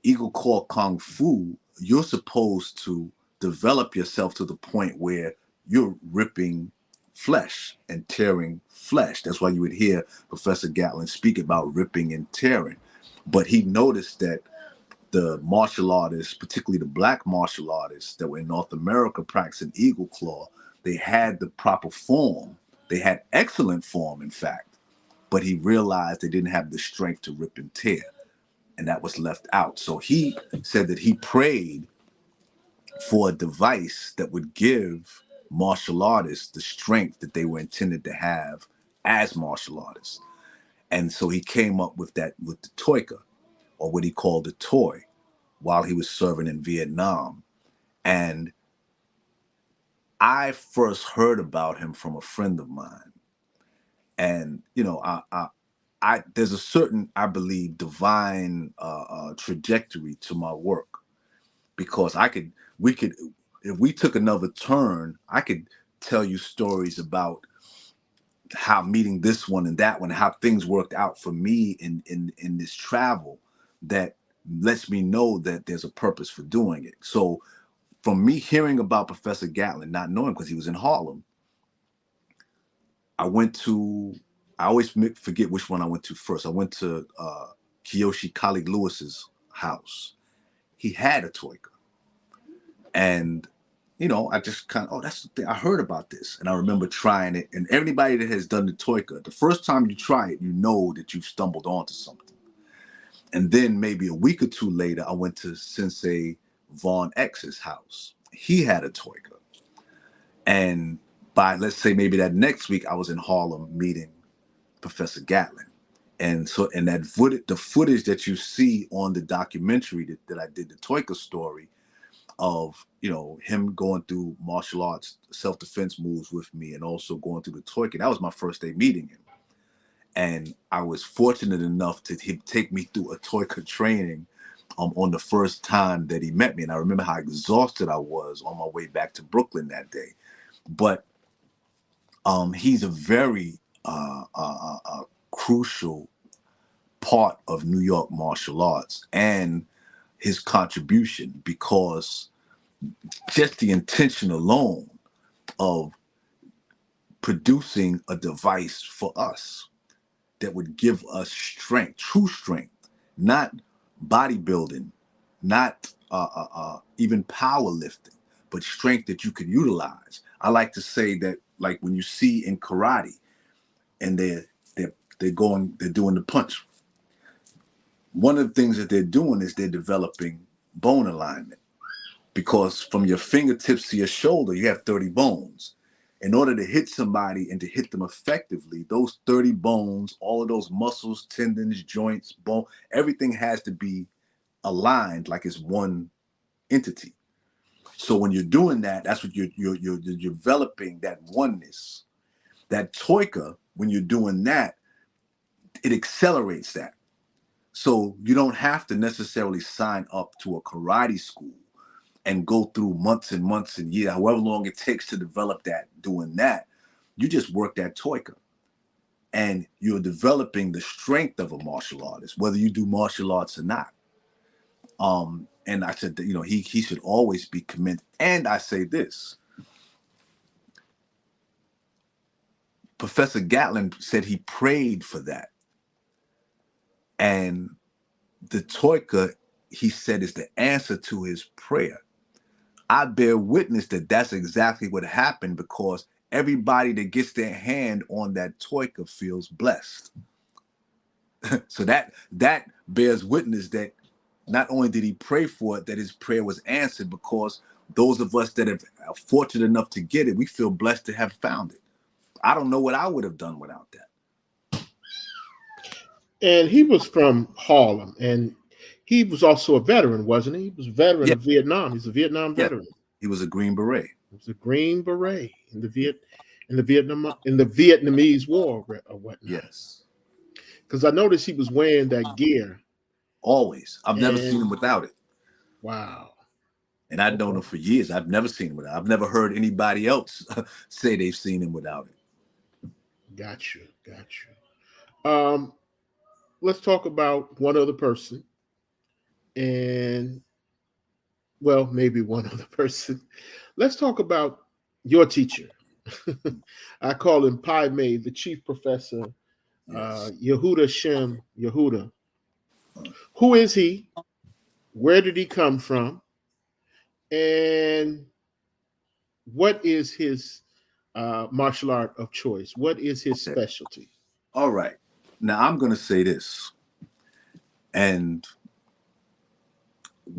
Eagle Claw Kung Fu, you're supposed to develop yourself to the point where you're ripping flesh and tearing flesh. That's why you would hear Professor Gatlin speak about ripping and tearing. But he noticed that the martial artists, particularly the black martial artists that were in North America practicing Eagle Claw, they had the proper form. They had excellent form, in fact, but he realized they didn't have the strength to rip and tear, and that was left out. So he said that he prayed for a device that would give martial artists the strength that they were intended to have as martial artists. And so he came up with that, with the Toika, or what he called the toy, while he was serving in Vietnam. And I first heard about him from a friend of mine. And, you know, there's a certain, I believe, divine trajectory to my work, because if we took another turn, I could tell you stories about how meeting this one and that one, how things worked out for me in this travel that lets me know that there's a purpose for doing it. So from me hearing about Professor Gatlin, not knowing, because he was in Harlem, I always forget which one I went to first. I went to Kiyoshi Colleague Lewis's house. He had a Toika. And, you know, I just kind of, that's the thing. I heard about this and I remember trying it. And everybody that has done the Toika, the first time you try it, you know that you've stumbled onto something. And then maybe a week or two later, I went to Sensei Vaughn X's house. He had a Toika. And by, let's say, maybe that next week, I was in Harlem meeting Professor Gatlin. And so, and that the footage that you see on the documentary that I did, the Toika story, of, you know, him going through martial arts self-defense moves with me and also going through the Toika, that was my first day meeting him. And I was fortunate enough to him take me through a Toika training on the first time that he met me. And I remember how exhausted I was on my way back to Brooklyn that day. But he's a very crucial part of New York martial arts and his contribution, because just the intention alone of producing a device for us that would give us strength, true strength, not bodybuilding, not even powerlifting, but strength that you could utilize. I like to say that, like when you see in karate, and they're doing the punch. One of the things that they're doing is they're developing bone alignment, because from your fingertips to your shoulder, you have 30 bones. In order to hit somebody and to hit them effectively, those 30 bones, all of those muscles, tendons, joints, bone, everything has to be aligned like it's one entity. So when you're doing that, that's what you're developing, that oneness. That Toika, when you're doing that, it accelerates that. So you don't have to necessarily sign up to a karate school and go through months and months and years, however long it takes to develop that, doing that. You just work that Toika. And you're developing the strength of a martial artist, whether you do martial arts or not. And I said that, you know, he should always be commended. And I say this, Professor Gatlin said he prayed for that. And the Toika, he said, is the answer to his prayer. I bear witness that that's exactly what happened, because everybody that gets their hand on that toika feels blessed. So that bears witness that not only did he pray for it, that his prayer was answered, because those of us that are fortunate enough to get it, we feel blessed to have found it. I don't know what I would have done without that. And he was from Harlem, and he was also a veteran, wasn't he? He was a veteran of Vietnam. He's a Vietnam veteran. He was a Green Beret. He was a Green Beret in the Vietnamese War or whatnot. Yes. Because I noticed he was wearing that gear. Always. I've never seen him without it. Wow. And I've known him for years. I've never seen him without it. I've never heard anybody else say they've seen him without it. Got you. Let's talk about one other person. And, well, maybe one other person. Let's talk about your teacher. I call him Pi Mei, the chief professor, Yehuda Shem Yehuda. Who is he? Where did he come from? And what is his martial art of choice? What is his specialty? All right. Now, I'm going to say this. And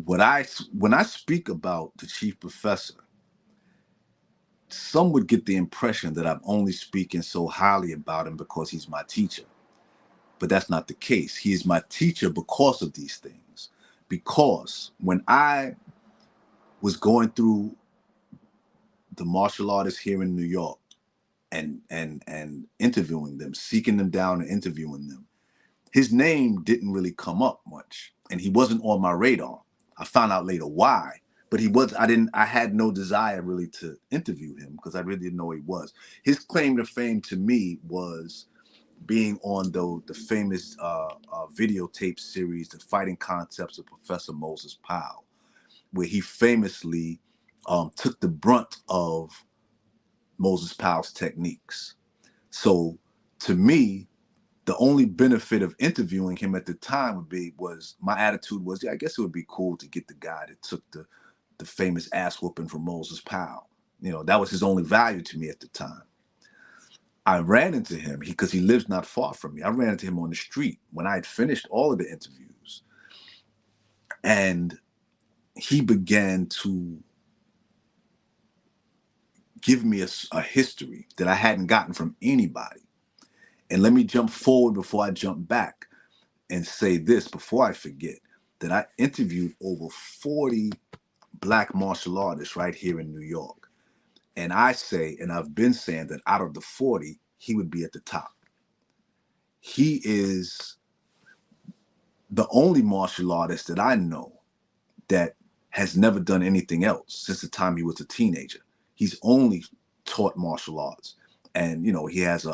when I speak about the chief professor, some would get the impression that I'm only speaking so highly about him because he's my teacher. But that's not the case. He is my teacher because of these things. Because when I was going through the martial artists here in New York and interviewing them, seeking them down and interviewing them, his name didn't really come up much, and he wasn't on my radar. I found out later why, but I had no desire really to interview him because I really didn't know who he was. His claim to fame to me was being on the famous videotape series, The Fighting Concepts of Professor Moses Powell, where he famously took the brunt of Moses Powell's techniques. So to me, the only benefit of interviewing him at the time my attitude was, I guess it would be cool to get the guy that took the famous ass whooping from Moses Powell. That was his only value to me at the time. I ran into him because he lives not far from me. I ran into him on the street when I had finished all of the interviews. And he began to give me a history that I hadn't gotten from anybody. And let me jump forward before I jump back and say this before I forget, that I interviewed over 40 Black martial artists right here in New York. And I say, and I've been saying, that out of the 40, he would be at the top. He is the only martial artist that I know that has never done anything else since the time he was a teenager. He's only taught martial arts. And, he has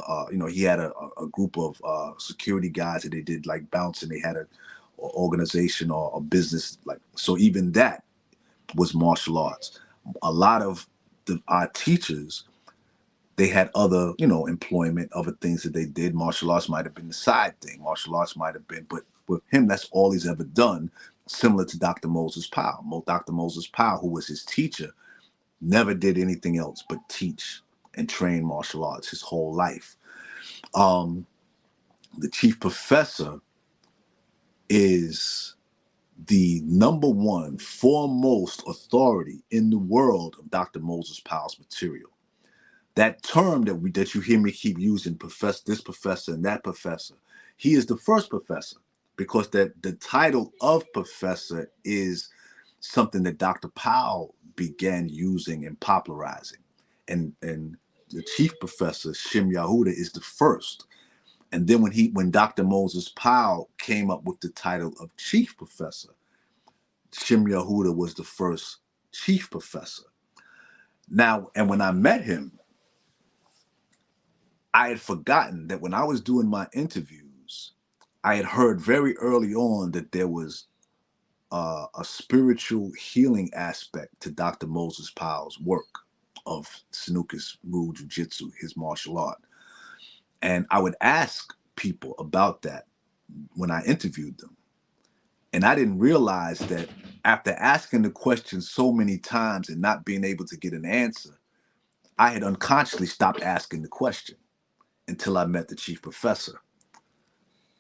he had a group of security guys that they did like bouncing. They had an organization or a business. So even that was martial arts. A lot of our teachers, they had other, employment, other things that they did. Martial arts might have been the side thing. Martial arts might have been, but with him, that's all he's ever done, similar to Dr. Moses Powell. Dr. Moses Powell, who was his teacher, never did anything else but teach and train martial arts his whole life. The chief professor is the number one foremost authority in the world of Dr. Moses Powell's material. That term that you hear me keep using, professor, this professor and that professor, he is the first professor, because the title of professor is something that Dr. Powell began using and popularizing. And the chief professor, Shem Yehuda, is the first. And then when Dr. Moses Powell came up with the title of chief professor, Shem Yehuda was the first chief professor. Now, and when I met him, I had forgotten that when I was doing my interviews, I had heard very early on that there was a spiritual healing aspect to Dr. Moses Powell's work of Snookus Ryu Jiu-Jitsu, his martial art. And I would ask people about that when I interviewed them. And I didn't realize that after asking the question so many times and not being able to get an answer, I had unconsciously stopped asking the question until I met the chief professor.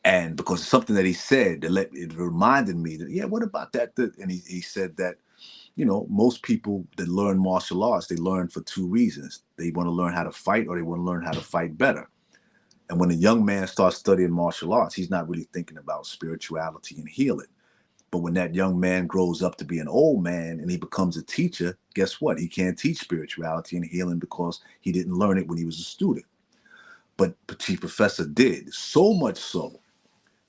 And because of something that he said, it reminded me that, yeah, what about that? And he said that, you know, most people that learn martial arts, they learn for two reasons. They want to learn how to fight, or they want to learn how to fight better. And when a young man starts studying martial arts, he's not really thinking about spirituality and healing. But when that young man grows up to be an old man and he becomes a teacher, guess what? He can't teach spirituality and healing because he didn't learn it when he was a student. But the chief professor did, so much so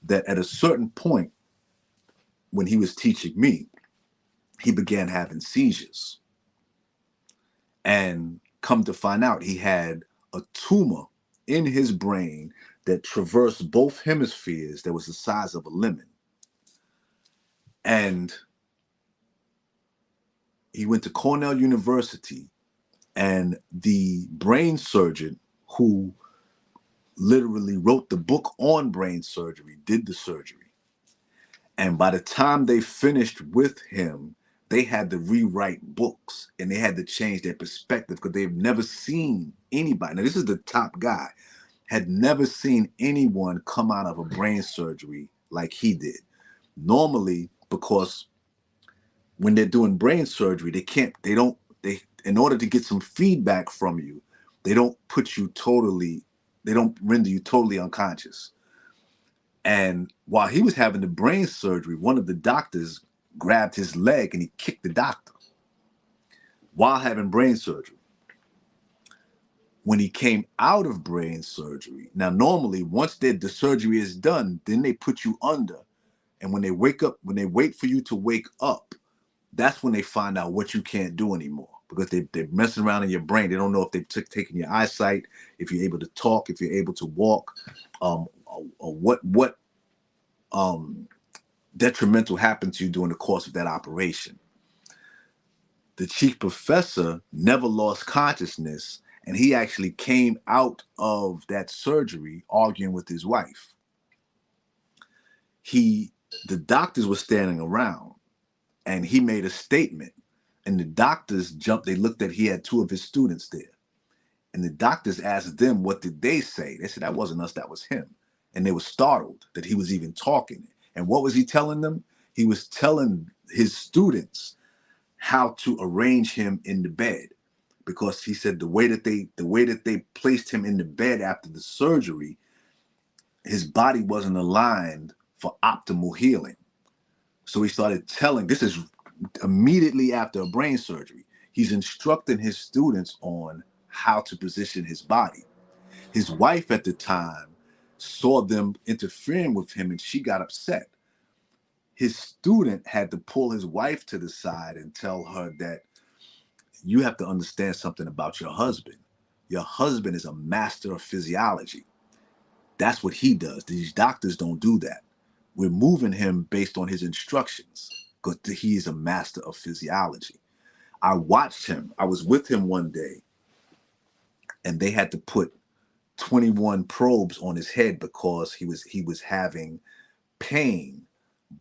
that at a certain point when he was teaching me, he began having seizures. And come to find out, he had a tumor in his brain that traversed both hemispheres that was the size of a lemon. And he went to Cornell University, and the brain surgeon who literally wrote the book on brain surgery did the surgery. And by the time they finished with him, they had to rewrite books and they had to change their perspective because they've never seen anybody. Now, this is the top guy, had never seen anyone come out of a brain surgery like he did. Normally, because when they're doing brain surgery, in order to get some feedback from you, they don't render you totally unconscious. And while he was having the brain surgery, one of the doctors grabbed his leg and he kicked the doctor while having brain surgery. When he came out of brain surgery, now normally once the surgery is done, then they put you under. And when they wait for you to wake up, that's when they find out what you can't do anymore, because they're messing around in your brain. They don't know if they've taken your eyesight, if you're able to talk, if you're able to walk, or what detrimental happened to you during the course of that operation. The chief professor never lost consciousness, and he actually came out of that surgery arguing with his wife. The doctors were standing around, and he made a statement, and the doctors jumped. They looked at, he had two of his students there, and the doctors asked them, what did they say? They said, that wasn't us, that was him. And they were startled that he was even talking. And what was he telling them? He was telling his students how to arrange him in the bed, because he said the way that they placed him in the bed after the surgery, his body wasn't aligned for optimal healing. So he started telling, this is immediately after a brain surgery, he's instructing his students on how to position his body. His wife at the time saw them interfering with him and she got upset. His student had to pull his wife to the side and tell her that you have to understand something about your husband. Your husband is a master of physiology. That's what he does. These doctors don't do that. We're moving him based on his instructions because he is a master of physiology. I watched him. I was with him one day, and they had to put 21 probes on his head because he was having pain.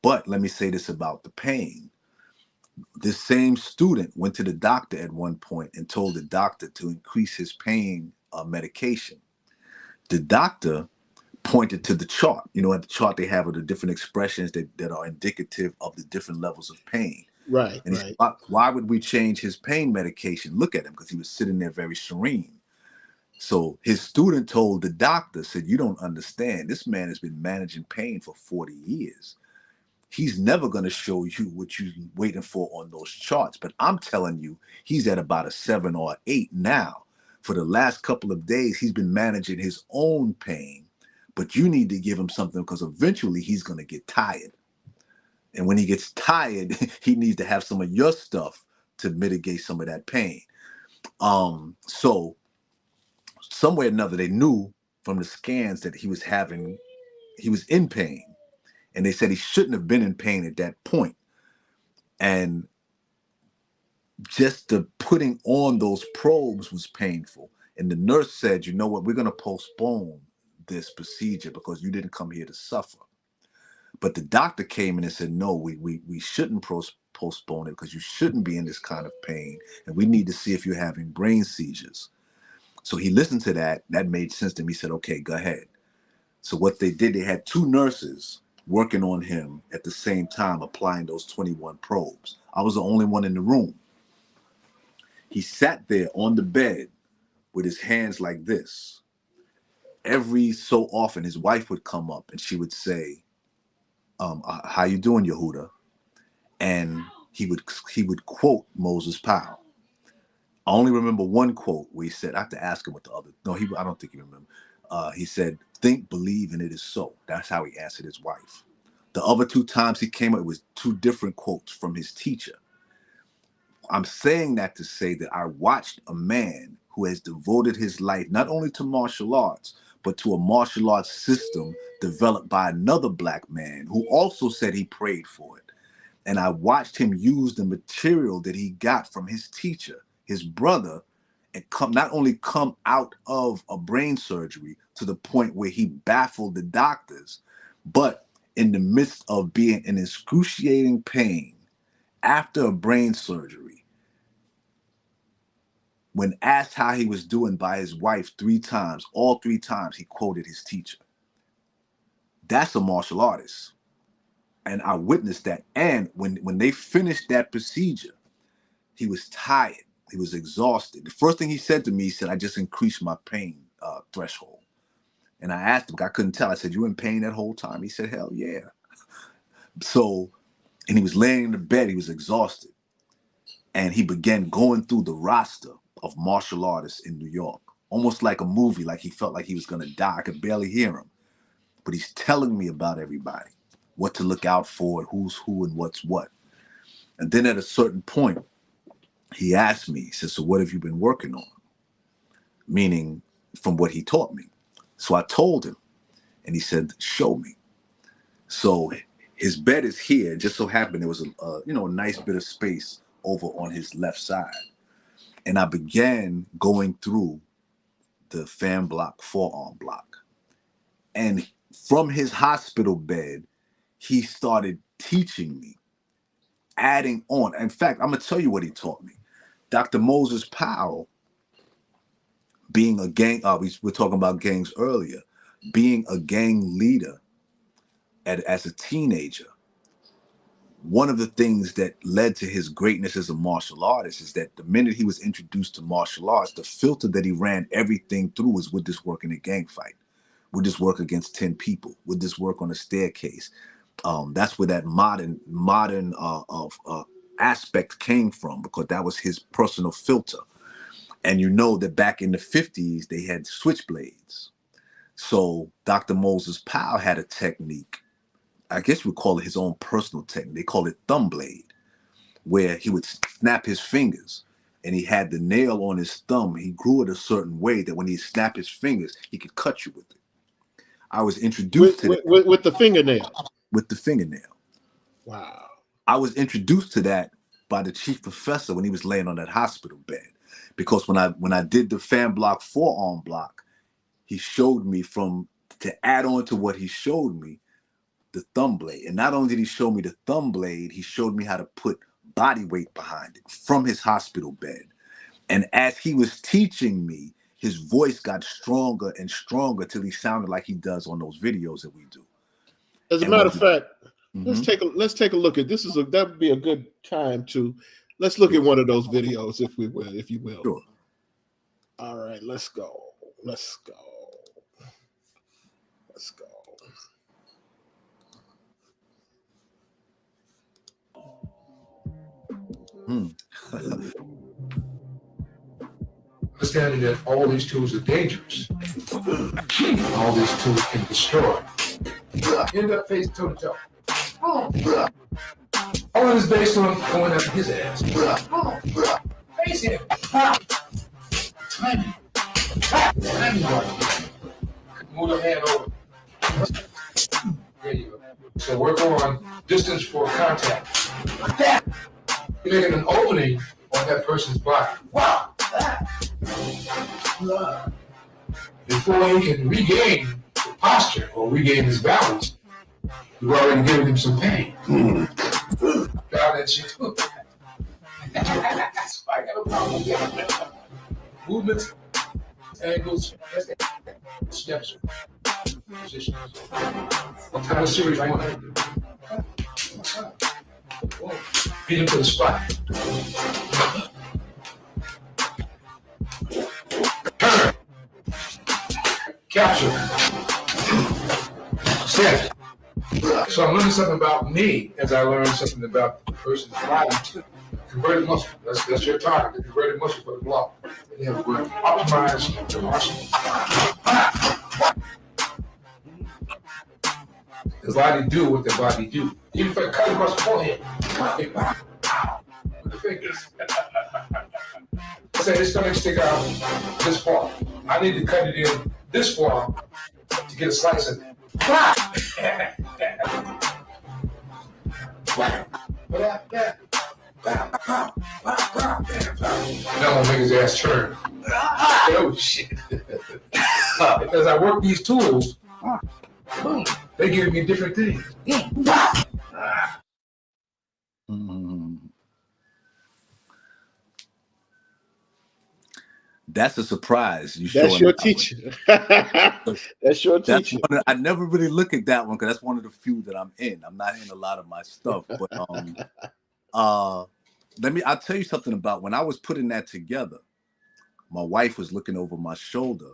But let me say this about the pain. This same student went to the doctor at one point and told the doctor to increase his pain medication. The doctor pointed to the chart. You know, at the chart they have the different expressions that are indicative of the different levels of pain. Right, and he right. said, why would we change his pain medication? Look at him, because he was sitting there very serene. So his student told the doctor, said, you don't understand. This man has been managing pain for 40 years. He's never going to show you what you're waiting for on those charts. But I'm telling you, he's at about a 7 or 8 now. For the last couple of days, he's been managing his own pain. But you need to give him something, because eventually he's going to get tired. And when he gets tired, he needs to have some of your stuff to mitigate some of that pain. So some way or another, they knew from the scans that he was in pain. And they said he shouldn't have been in pain at that point. And just the putting on those probes was painful. And the nurse said, you know what, we're going to postpone this procedure because you didn't come here to suffer. But the doctor came in and said, no, we shouldn't postpone it because you shouldn't be in this kind of pain. And we need to see if you're having brain seizures. So he listened to that. That made sense to me. He said, okay, go ahead. So what they did, they had 2 nurses working on him at the same time, applying those 21 probes. I was the only one in the room. He sat there on the bed with his hands like this. Every so often, his wife would come up and she would say, how you doing, Yehuda? And he would quote Moses Powell. I only remember one quote where he said, I have to ask him what the other, no, I don't think he remembered. He said, think, believe, and it is so. That's how he answered his wife. The other 2 times he came up, it was 2 different quotes from his teacher. I'm saying that to say that I watched a man who has devoted his life not only to martial arts, but to a martial arts system developed by another black man who also said he prayed for it. And I watched him use the material that he got from his teacher, his brother, and not only come out of a brain surgery to the point where he baffled the doctors, but in the midst of being in excruciating pain after a brain surgery, when asked how he was doing by his wife 3 times, all 3 times he quoted his teacher. That's a martial artist. And I witnessed that. And when they finished that procedure, he was tired. He was exhausted. The first thing he said to me, he said, I just increased my pain threshold. And I asked him, I couldn't tell. I said, you in pain that whole time? He said, hell yeah. So, and he was laying in the bed. He was exhausted. And he began going through the roster of martial artists in New York, almost like a movie, like he felt like he was going to die. I could barely hear him. But he's telling me about everybody, what to look out for, who's who and what's what. And then at a certain point, he asked me, he said, so what have you been working on? Meaning from what he taught me. So I told him, and he said, show me. So his bed is here. It just so happened there was a nice bit of space over on his left side. And I began going through the fan block, forearm block. And from his hospital bed, he started teaching me, adding on. In fact, I'm going to tell you what he taught me. Dr. Moses Powell, being a gang, we were talking about gangs earlier, being a gang leader as a teenager, one of the things that led to his greatness as a martial artist is that the minute he was introduced to martial arts, the filter that he ran everything through was, would this work in a gang fight? Would this work against 10 people? Would this work on a staircase? That's where that modern aspect came from, because that was his personal filter. And you know that back in the 50s, they had switchblades. So Dr. Moses Powell had a technique, I guess we call it his own personal technique. They call it thumb blade, where he would snap his fingers and he had the nail on his thumb. He grew it a certain way that when he snapped his fingers, he could cut you with it. I was introduced to that. With the fingernail. With the fingernail. Wow. I was introduced to that by the chief professor when he was laying on that hospital bed. Because when I did the fan block, forearm block, he showed me to add on to what he showed me, the thumb blade. And not only did he show me the thumb blade, he showed me how to put body weight behind it from his hospital bed. And as he was teaching me, his voice got stronger and stronger till he sounded like he does on those videos that we do. As a matter of fact, let's take a look at this. That would be a good time to let's look at one of those videos, if you will. Sure. All right, let's go. Understanding that all these tools are dangerous. All these tools can destroy. End up face toe to toe. All of this based on going after his ass. Face him. Timing. Move the hand over. There you go. So work on distance for contact. Like that. You're making an opening on that person's body. Wow. Before he can regain the posture or regain his balance, you've already given him some pain. God, that shit too. I got a problem with that. Movements angles, steps, positions. That was series 1. Beat him to the spot. Turn. Capture. Set. So I'm learning something about me as I learn something about the person's body too. Converted muscle. That's your target. The converted muscle for the block. You have to optimize the arsenal. The body do what the body do. Even if I cut across the forehead. With the fingers. Say this stomach stick out this far. I need to cut it in this far to get a slice of it. That won't make his ass turn. Oh shit. As I work these tools, boom, they give me different things. That's a surprise. That's your teacher. That's your teacher. I never really look at that one because that's one of the few that I'm in. I'm not in a lot of my stuff, but I'll tell you something about when I was putting that together. My wife was looking over my shoulder,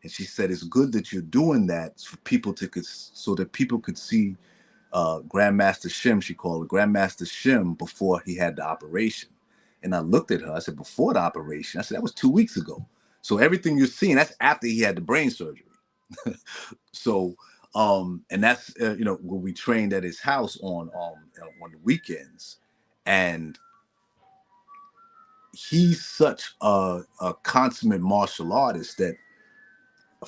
and she said, "It's good that you're doing that for people so that people could see Grandmaster Shim." She called it Grandmaster Shim before he had the operation. And I looked at her. I said, "Before the operation?" I said, "That was 2 weeks ago. So everything you're seeing, that's after he had the brain surgery." So, and that's when we trained at his house on the weekends, and he's such a consummate martial artist that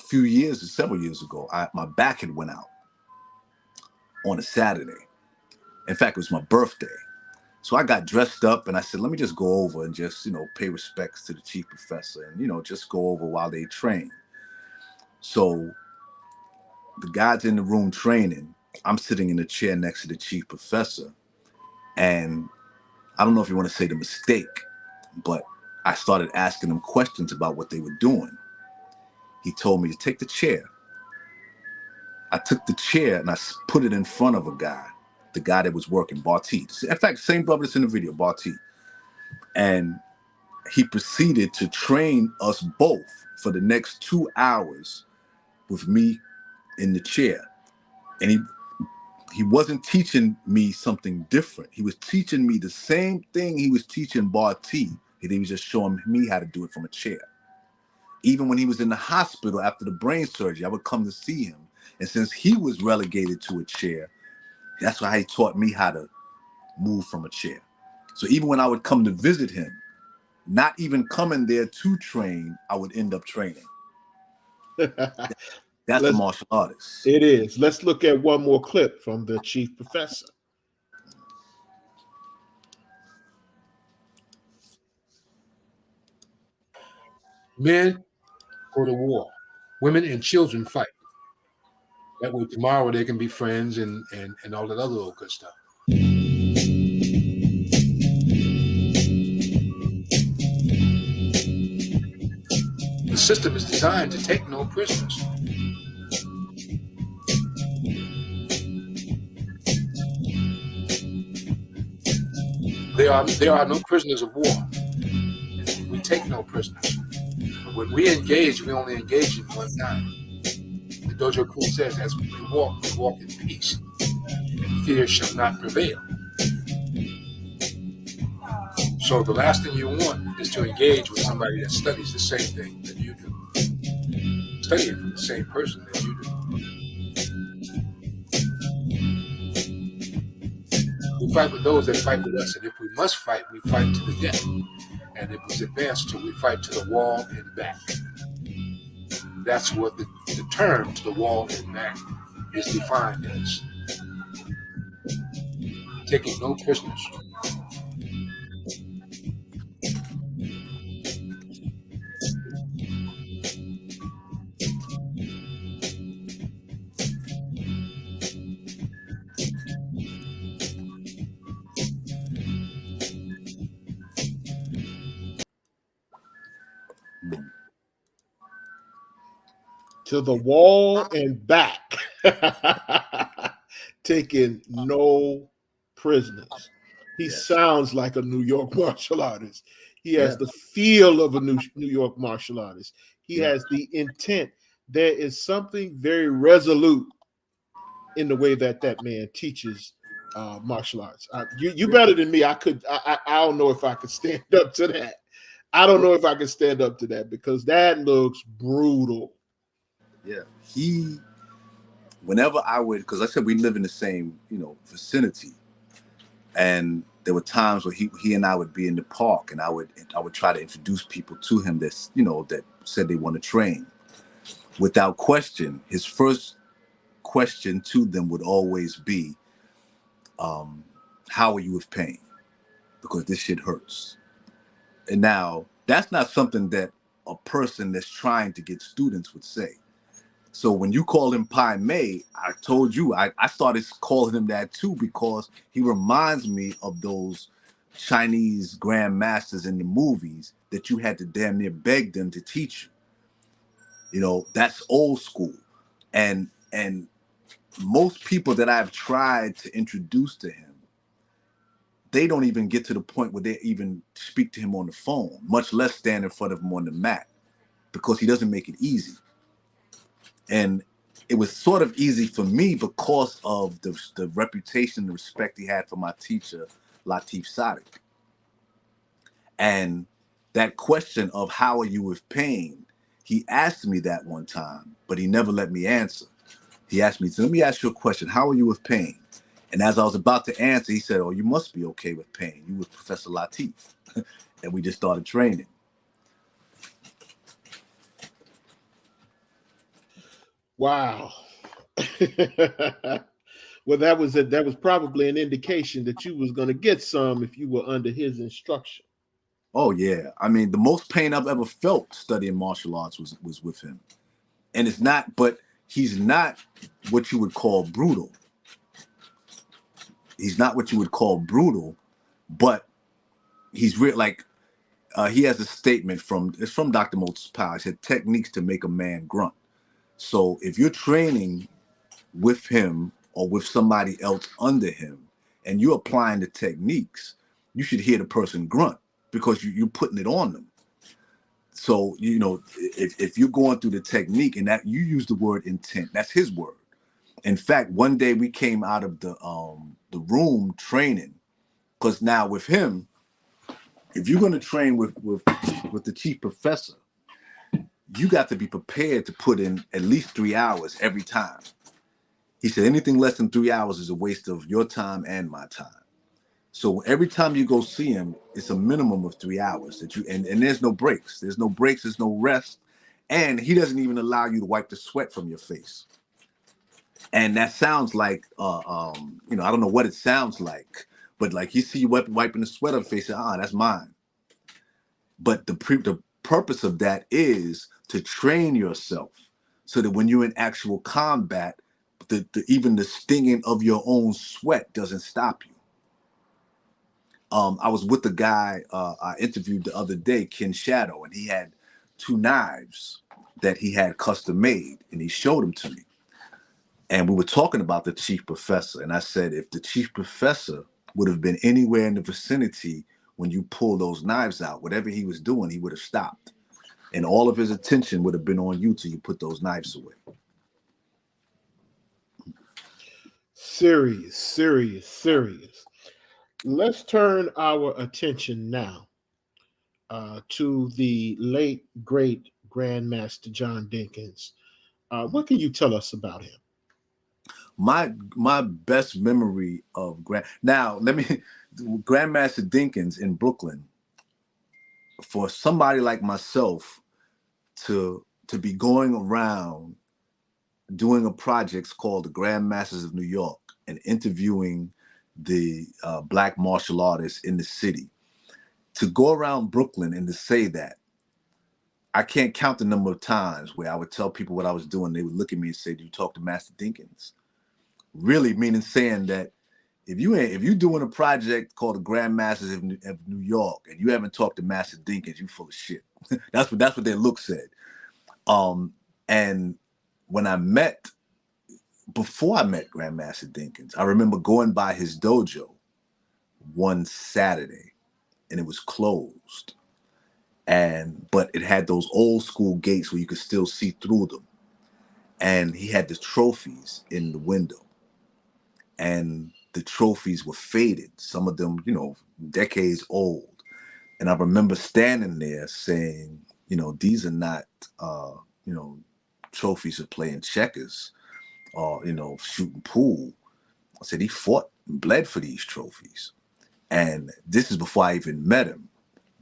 several years ago, my back had went out on a Saturday. In fact, it was my birthday. So I got dressed up and I said, let me just go over and just, pay respects to the chief professor and, just go over while they train. So the guy's in the room training. I'm sitting in the chair next to the chief professor. And I don't know if you want to say the mistake, but I started asking him questions about what they were doing. He told me to take the chair. I took the chair and I put it in front of a guy. The guy that was working, Barty. In fact, same brother that's in the video, Barty. And he proceeded to train us both for the next 2 hours with me in the chair. And he wasn't teaching me something different. He was teaching me the same thing he was teaching Barty. He was just showing me how to do it from a chair. Even when he was in the hospital after the brain surgery, I would come to see him. And since he was relegated to a chair, that's why he taught me how to move from a chair. So even when I would come to visit him, not even coming there to train, I would end up training. That's a martial artist. It is. Let's look at one more clip from the chief professor. Men go to war. Women and children fight. That way tomorrow they can be friends and all that other old good stuff. The system is designed to take no prisoners. There are no prisoners of war. We take no prisoners. But when we engage, we only engage in one time. The Dojo Cool says, as we walk in peace, and fear shall not prevail. So the last thing you want is to engage with somebody that studies the same thing that you do. Studying from the same person that you do. We fight with those that fight with us, and if we must fight, we fight to the death. And if we advance to, we fight to the wall and back. That's what the term to the wall and back is defined as. Taking no prisoners. to the wall and back, taking no prisoners. He Yes. sounds like a New York martial artist. He has Yeah. the feel of a New York martial artist. He Yeah. has the intent. There is something very resolute in the way that that man teaches martial arts. You Yeah. better than me. I don't know if I could stand up to that. I don't know if I can stand up to that because that looks brutal. Yeah. Whenever I would, because I said we live in the same, vicinity, and there were times where he and I would be in the park, and I would try to introduce people to him that said they want to train. Without question, his first question to them would always be, "How are you with pain? Because this shit hurts." And now that's not something that a person that's trying to get students would say. So when you call him Pai Mei, I told you I started calling him that too because he reminds me of those Chinese grandmasters in the movies that you had to damn near beg them to teach you. That's old school. And most people that I've tried to introduce to him, they don't even get to the point where they even speak to him on the phone, much less stand in front of him on the mat, because he doesn't make it easy. And it was sort of easy for me because of the reputation, the respect he had for my teacher, Latif Sadiq. And that question of how are you with pain, he asked me that one time, but he never let me answer. He asked me, so let me ask you a question. How are you with pain? And as I was about to answer, he said, oh, you must be okay with pain. You with Professor Latif. And we just started training. Wow. Well, that was probably an indication that you was going to get some if you were under his instruction. Oh, yeah. I mean, the most pain I've ever felt studying martial arts was with him. And but he's not what you would call brutal. He's not what you would call brutal, but he's real. Like, he has a statement it's from Dr. Moses Powell. He said, techniques to make a man grunt. So if you're training with him or with somebody else under him and you're applying the techniques, you should hear the person grunt because you're putting it on them. So, if you're going through the technique and that you use the word intent, that's his word. In fact, one day we came out of the room training, because now with him, if you're going to train with the chief professor, you got to be prepared to put in at least 3 hours every time. He said anything less than 3 hours is a waste of your time and my time. So every time you go see him, it's a minimum of 3 hours that and there's no breaks. There's no breaks, there's no rest. And he doesn't even allow you to wipe the sweat from your face. And that sounds like, I don't know what it sounds like, but like you see you wiping the sweat off your face, that's mine. But the purpose of that is to train yourself so that when you're in actual combat, even the stinging of your own sweat doesn't stop you. I was with the guy I interviewed the other day, Ken Shadow, and he had 2 knives that he had custom made, and he showed them to me. And we were talking about the chief professor, and I said, if the chief professor would have been anywhere in the vicinity when you pull those knives out, whatever he was doing, he would have stopped. And all of his attention would have been on you till you put those knives away. Serious, serious, serious. Let's turn our attention now to the late, great Grandmaster John Denkins. What can you tell us about him? My best memory of Grandmaster Denkins in Brooklyn, for somebody like myself to be going around doing a project called the Grandmasters of New York and interviewing the black martial artists in the city, to go around Brooklyn and to say that, I can't count the number of times where I would tell people what I was doing. They would look at me and say, do you talk to Master Denkins? Really meaning saying that if you're doing a project called the Grandmasters of New York and you haven't talked to Master Denkins, you full of shit. That's what their look said. And before I met Grandmaster Dinkins, I remember going by his dojo one Saturday, and it was closed. But it had those old school gates where you could still see through them. And he had the trophies in the window. And the trophies were faded, some of them, decades old. And I remember standing there saying, these are not, trophies of playing checkers or, shooting pool. I said, he fought and bled for these trophies. And this is before I even met him,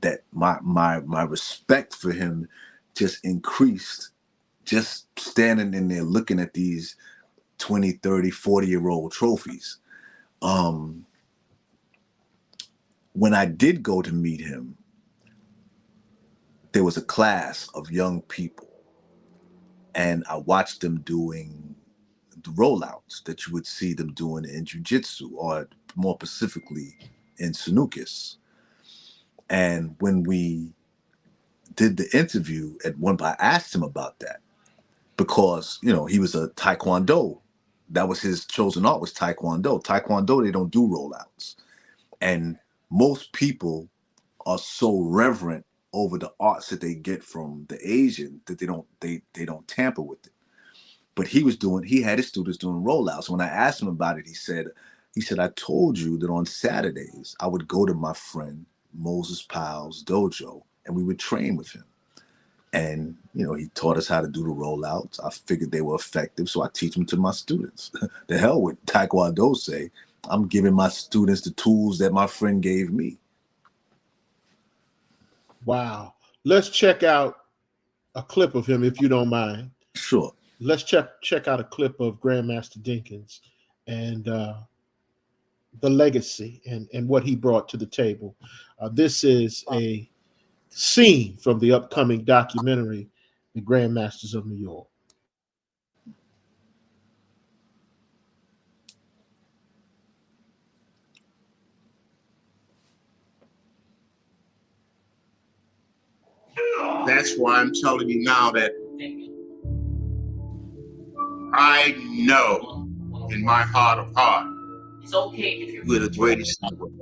that my respect for him just increased, just standing in there looking at these 20, 30, 40-year-old trophies. When I did go to meet him, there was a class of young people, and I watched them doing the rollouts that you would see them doing in jiu-jitsu, or more specifically in Sanukis. And when we did the interview at one point, I asked him about that because, he was a Taekwondo. That was his chosen art, was Taekwondo. Taekwondo, they don't do rollouts. And most people are so reverent over the arts that they get from the Asian that they don't tamper with it. But he had his students doing rollouts. When I asked him about it, he said, I told you that on Saturdays I would go to my friend Moses Powell's dojo and we would train with him. And, he taught us how to do the rollouts. I figured they were effective, so I teach them to my students. The hell with Taekwondo say. I'm giving my students the tools that my friend gave me. Wow. Let's check out a clip of him, if you don't mind. Sure. Let's check out a clip of Grandmaster Dinkins and the legacy and what he brought to the table. This is a scene from the upcoming documentary, The Grandmasters of New York. That's why I'm telling you now that I know in my heart of heart we're the greatest in the world.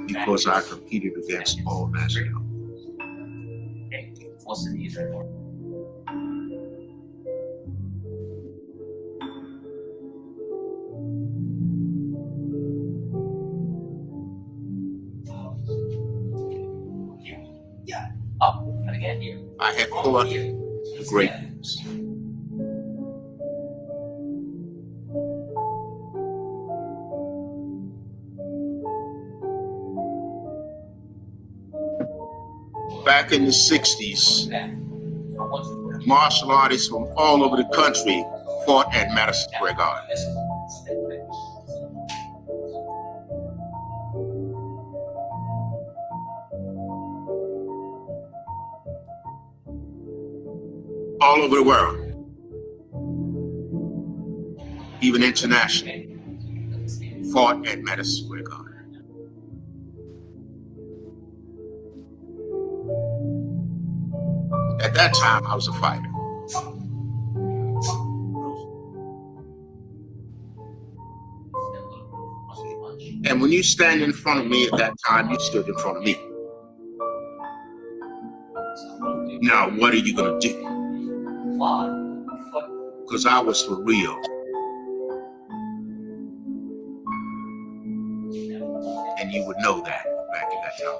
Because I competed against all national. I have fought the great ones. Back in the 60s, martial artists from all over the country fought at Madison Square Garden. All over the world, even internationally, fought at Madison Square Garden. At that time, I was a fighter. And when you stand in front of me at that time, you stood in front of me. Now, what are you going to do? Because I was for real. And you would know that back at that time.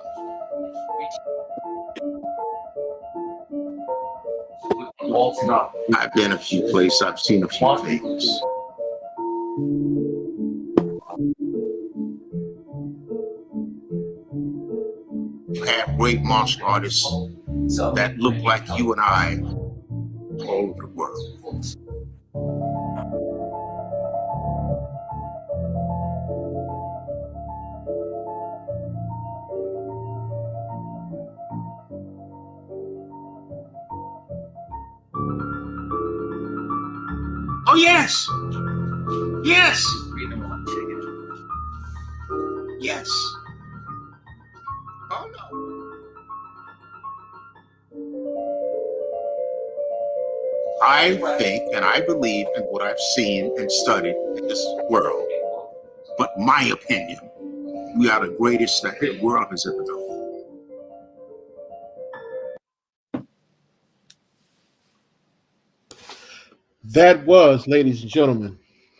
I've been a few places, I've seen a few things. You have great martial artists that look like you and I all over the world. Oh, yes. Yes. Yes. Oh, no. I think and I believe in what I've seen and studied in this world. But my opinion, we are the greatest that the world has ever known. That was, ladies and gentlemen,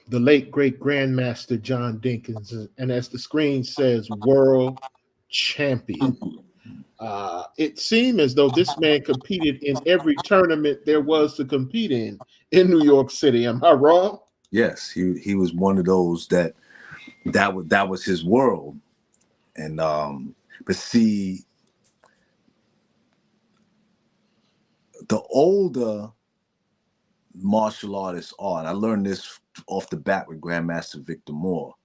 the late great Grandmaster John Dinkins, and as the screen says, world champion. It seemed as though this man competed in every tournament there was to compete in New York City. Am I wrong? Yes, he was one of those that was his world. And but see, the older martial artists are, and I learned this off the bat with Grandmaster Victor Moore.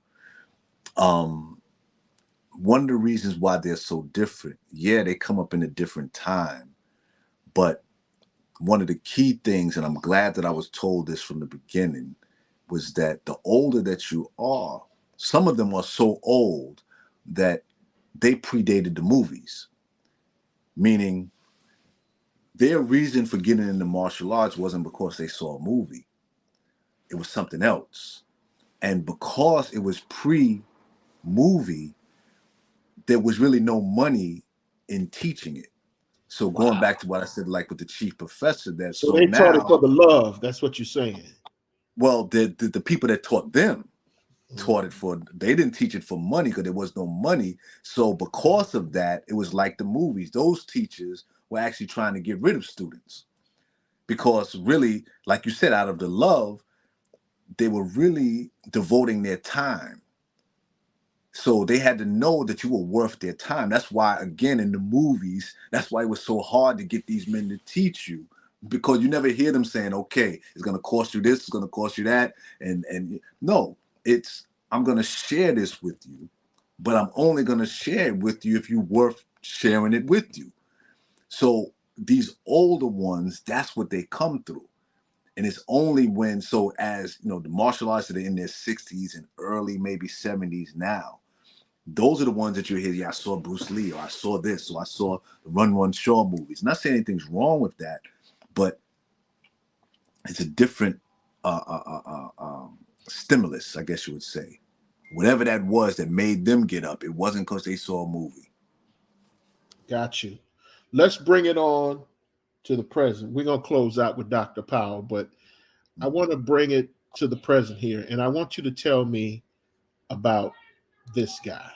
One of the reasons why they're so different, yeah, they come up in a different time, but one of the key things, and I'm glad that I was told this from the beginning, was that the older that you are, some of them are so old that they predated the movies, meaning their reason for getting into martial arts wasn't because they saw a movie. It was something else. And because it was pre-movie, there was really no money in teaching it. So going back to what I said, like with the chief professor, that So they taught it now, for the love. That's what you're saying. well, the people that taught them taught it for, they didn't teach it for money because there was no money. So because of that, it was like the movies. Those teachers were actually trying to get rid of students because really, like you said, out of the love, they were really devoting their time. So they had to know that you were worth their time. That's why, again, in the movies, that's why it was so hard to get these men to teach you, because you never hear them saying, okay, it's going to cost you this, it's going to cost you that. And no, it's, I'm going to share this with you, but I'm only going to share it with you if you're worth sharing it with you. So these older ones, that's what they come through. And it's only when, so as, you know, the martial artists that are in their 60s and early, maybe 70s now, those are the ones that you hear, yeah, I saw Bruce Lee, or I saw this, or I saw the Run Shaw movies. Not saying anything's wrong with that, but it's a different stimulus, I guess you would say. Whatever that was that made them get up, it wasn't because they saw a movie. Got you. Let's bring it on to the present. We're going to close out with Dr. Powell, but I want to bring it to the present here, and I want you to tell me about this guy.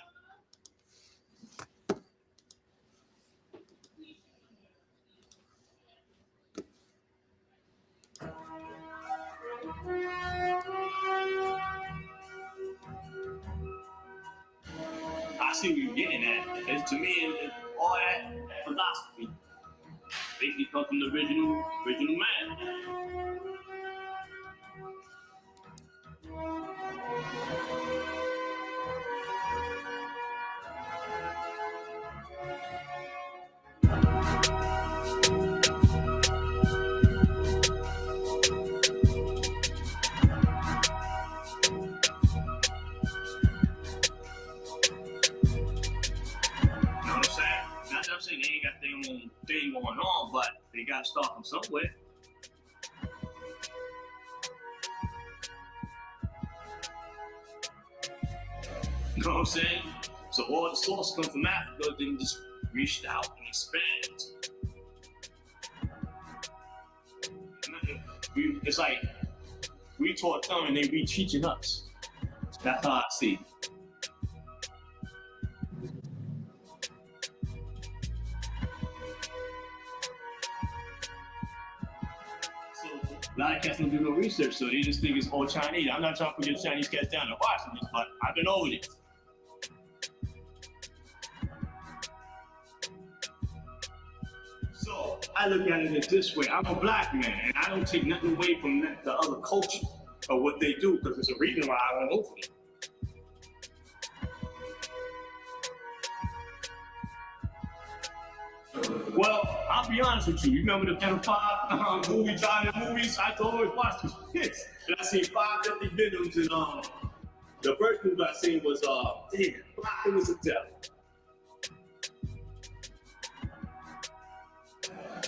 I see what you're getting at. It's, to me, it's all that philosophy basically comes from the original man. I'm saying they ain't got their own thing going on, but they got to start from somewhere. You know what I'm saying? So all the source comes from Africa, then just reached out and expand. It's like we taught them and they be teaching us. That's how I see it. A lot of cats don't do no research, so they just think it's all Chinese. I'm not trying to put your Chinese cats down and watch this, but I've been over it. So I look at it this way. I'm a black man, and I don't take nothing away from the other culture or what they do, because there's a reason why I went over it. Well, I'll be honest with you. You remember the Channel 5 movie, driving movies? I used to always watch these kids. And I seen 5 Deadly Venoms, and the first movie I seen was, Black was a Devil.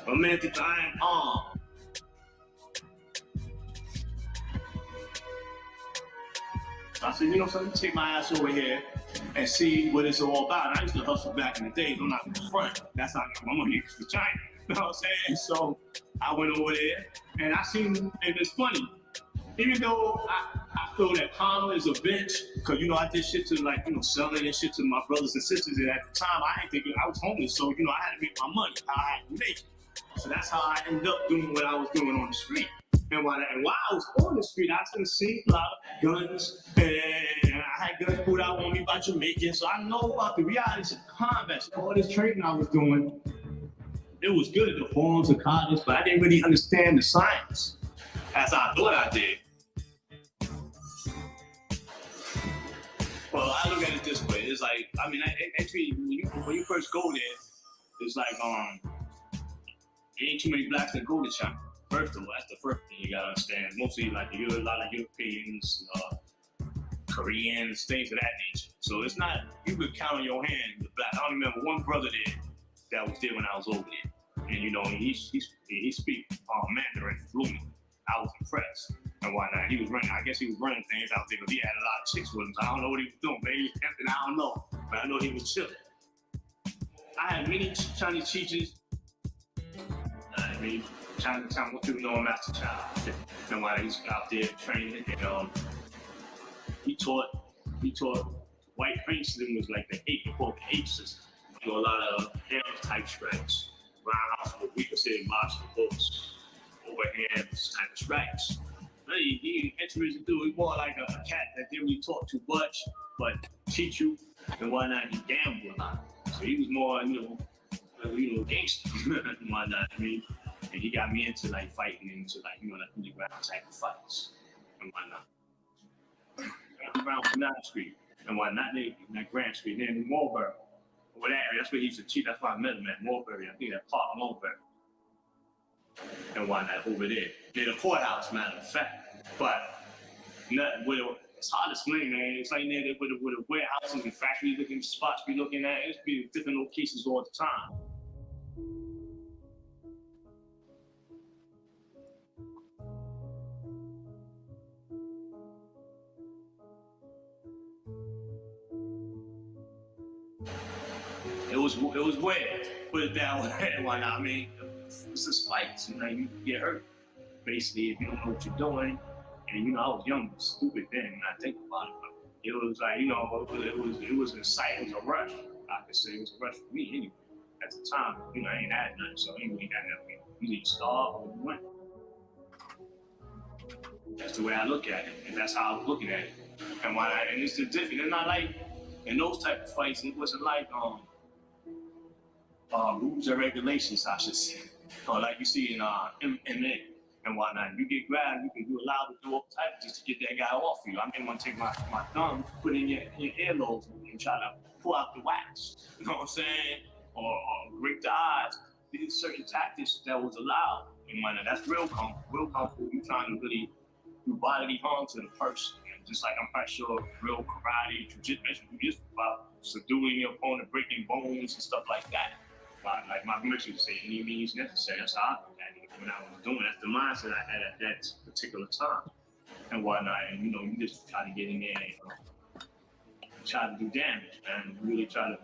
Romantic Iron Arm. So I said, you know something, take my ass over here and see what it's all about. And I used to hustle back in the days. I'm not going to front. That's how I got my money for China. You know what I'm saying? So I went over there and I seen, and it's funny. Even though I feel that karma is a bitch, because, you know, I did shit to, like, you know, selling and shit to my brothers and sisters. And at the time, I ain't thinking, I was homeless. So, you know, I had to make my money. I had to make it. So that's how I ended up doing what I was doing on the street. And while I was on the street, I was seeing a lot of guns. And I had guns pulled out on me by Jamaicans. So I know about the realities of combat. So all this training I was doing, it was good, the forms of college, but I didn't really understand the science as I thought I did. Well, I look at it this way. It's like, I mean, actually, when you first go there, it's like, there ain't too many blacks that go to China. First of all, that's the first thing you gotta understand. Mostly like a lot of Europeans, Koreans, things of that nature. So it's not, you could count on your hand the black. I don't remember one brother there that was there when I was over there. And you know, he speak Mandarin fluently. I was impressed and whatnot. He was running, I guess he was running things out there, but he had a lot of chicks with him. So I don't know what he was doing. Maybe he was tempting, I don't know. But I know he was chilling. I had many Chinese teachers. I mean, China, what people know him Master Shah. And while he's out there training, and he taught white priesthood was like the eight system. You know, a lot of hammer type strikes. Roundhouse, we could say martial books, overhand type of strikes. He interested to do. He's more like a cat that didn't really talk too much, but teach you and whatnot. He gambled a lot, so he was more, you know, gangster and whatnot. I mean. And he got me into like fighting into like, you know, like underground type of fights and whatnot. Around 9th Street and whatnot, not Grand Street, then in Mulberry. Over that area, that's where he used to teach. That's why I met him at Mulberry. I think that Park Mulberry and whatnot over there. Near the courthouse, matter of fact. But it's hard to explain, man. It's like near with the warehouses and factory looking spots we looking at. It's be different locations all the time. It was weird, put it that way. Why not? I mean, it's just fights, you know, you get hurt. Basically, if you don't know what you're doing, and you know, I was young, stupid then, and I think about it, but it was like, you know, it was a sight, it was a rush. I could say it was a rush for me anyway. At the time, you know, I ain't had nothing, so anyway, got nothing. You need to starve or you went. That's the way I look at it, and that's how I was looking at it. And it's the different. It's not like in those type of fights. It wasn't like rules and regulations, I should say, or like you see in MMA and whatnot. You get grabbed, you can do a lot of door type just to get that guy off you. I may want to take my thumb, put it in your earlobes, and try to pull out the wax. You know what I'm saying? Or break the eyes. These certain tactics that was allowed and whatnot. That's real kung fu. Real kung fu, you're trying to really do bodily harm to the person. And just like I'm quite sure real karate, jiu-jitsu, just about subduing your opponent, breaking bones and stuff like that. Like my permission to say any means necessary. That's how I looked at it when I was doing. That's the mindset I had at that particular time and whatnot. And you know, you just try to get in there and try to do damage and really try to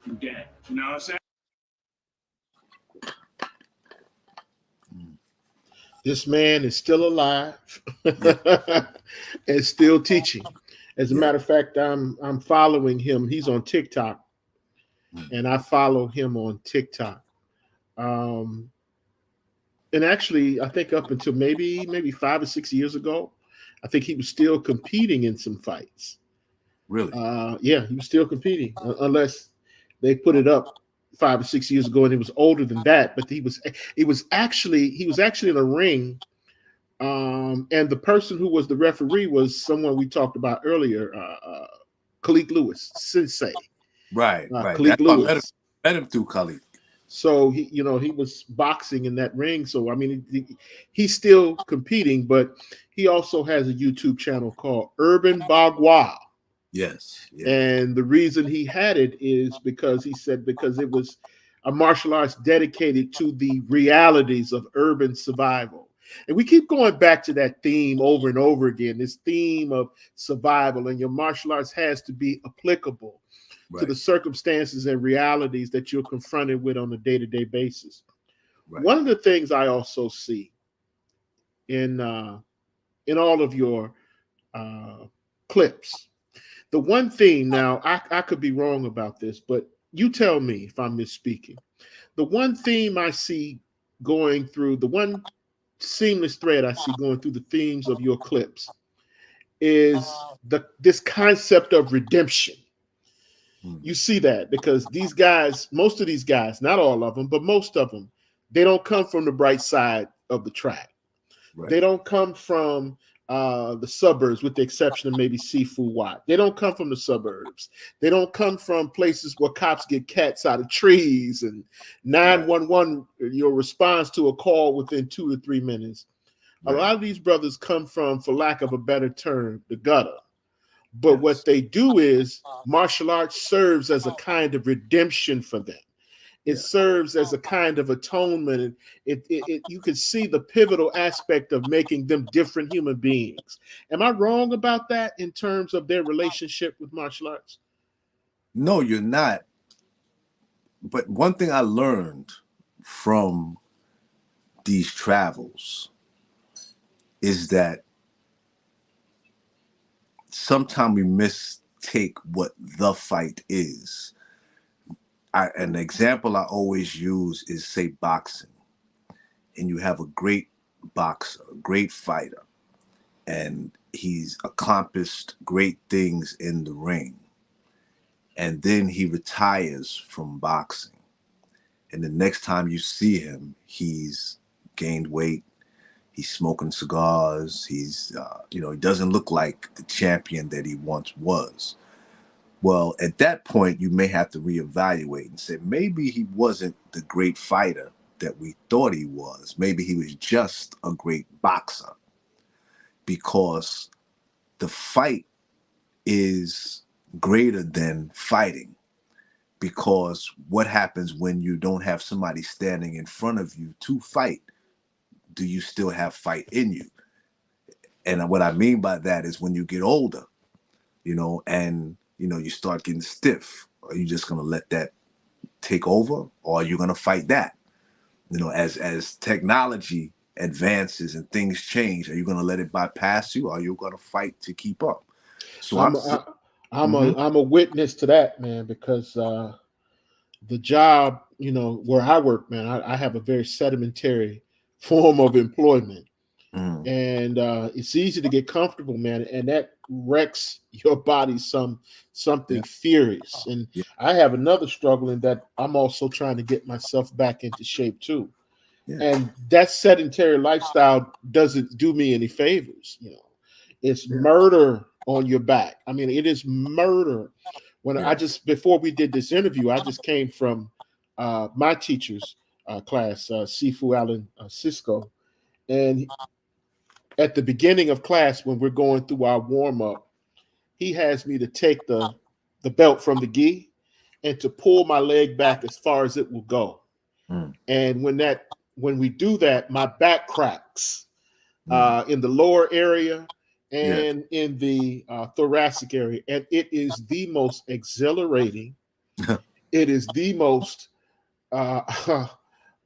do damage. You know what I'm saying? This man is still alive and still teaching. As a matter of fact, I'm following him. He's on TikTok. And I follow him on TikTok. And actually, I think up until maybe 5 or 6 years ago, I think he was still competing in some fights. Really? Yeah, he was still competing, unless they put it up 5 or 6 years ago, and he was older than that. But he was actually in a ring. And the person who was the referee was someone we talked about earlier, Khalik Lewis, Sensei. Right. Khalik Lewis. Met him through Khalik. So he was boxing in that ring. So I mean, he's still competing, but he also has a YouTube channel called Urban Bagua. Yes. And the reason he had it is because he said because it was a martial arts dedicated to the realities of urban survival. And we keep going back to that theme over and over again, this theme of survival, and your martial arts has to be applicable to the circumstances and realities that you're confronted with on a day-to-day basis. One of the things I also see in all of your clips, the one theme, now I could be wrong about this, but you tell me if I'm misspeaking. The one theme I see going through, the one seamless thread I see going through the themes of your clips is this concept of redemption. You see that because these guys, most of these guys, not all of them, but most of them, they don't come from the bright side of the track. They don't come from the suburbs, with the exception of maybe Sifu Watt. They don't come from the suburbs. They don't come from places where cops get cats out of trees and 911, your response to a call within 2 to 3 minutes. A lot of these brothers come from, for lack of a better term, the gutter. But what they do is martial arts serves as a kind of redemption for them. It serves as a kind of atonement. You can see the pivotal aspect of making them different human beings. Am I wrong about that in terms of their relationship with martial arts? No, you're not. But one thing I learned from these travels is that sometimes we mistake what the fight is. An example I always use is, say, boxing. And you have a great boxer, a great fighter, and he's accomplished great things in the ring. And then he retires from boxing. And the next time you see him, he's gained weight. He's smoking cigars. He's, he doesn't look like the champion that he once was. Well, at that point, you may have to reevaluate and say, maybe he wasn't the great fighter that we thought he was. Maybe he was just a great boxer, because the fight is greater than fighting. Because what happens when you don't have somebody standing in front of you to fight? Do you still have fight in you? And what I mean by that is when you get older, and you start getting stiff, are you just going to let that take over, or are you going to fight that? As technology advances and things change, are you going to let it bypass you, or are you going to fight to keep up? So I'm a witness to that, man, because the job, where I work, man, I have a very sedimentary form of employment. And it's easy to get comfortable, man, and that wrecks your body something furious. And I have another struggle in that I'm also trying to get myself back into shape too. And that sedentary lifestyle doesn't do me any favors. It's murder on your back. I mean, it is murder. Before we did this interview, I just came from my teacher's class, Sifu Alan Cisco, and at the beginning of class, when we're going through our warm-up, he has me to take the belt from the gi and to pull my leg back as far as it will go. And when we do that, my back cracks in the lower area and in the thoracic area. And it is the most exhilarating. It is the most, how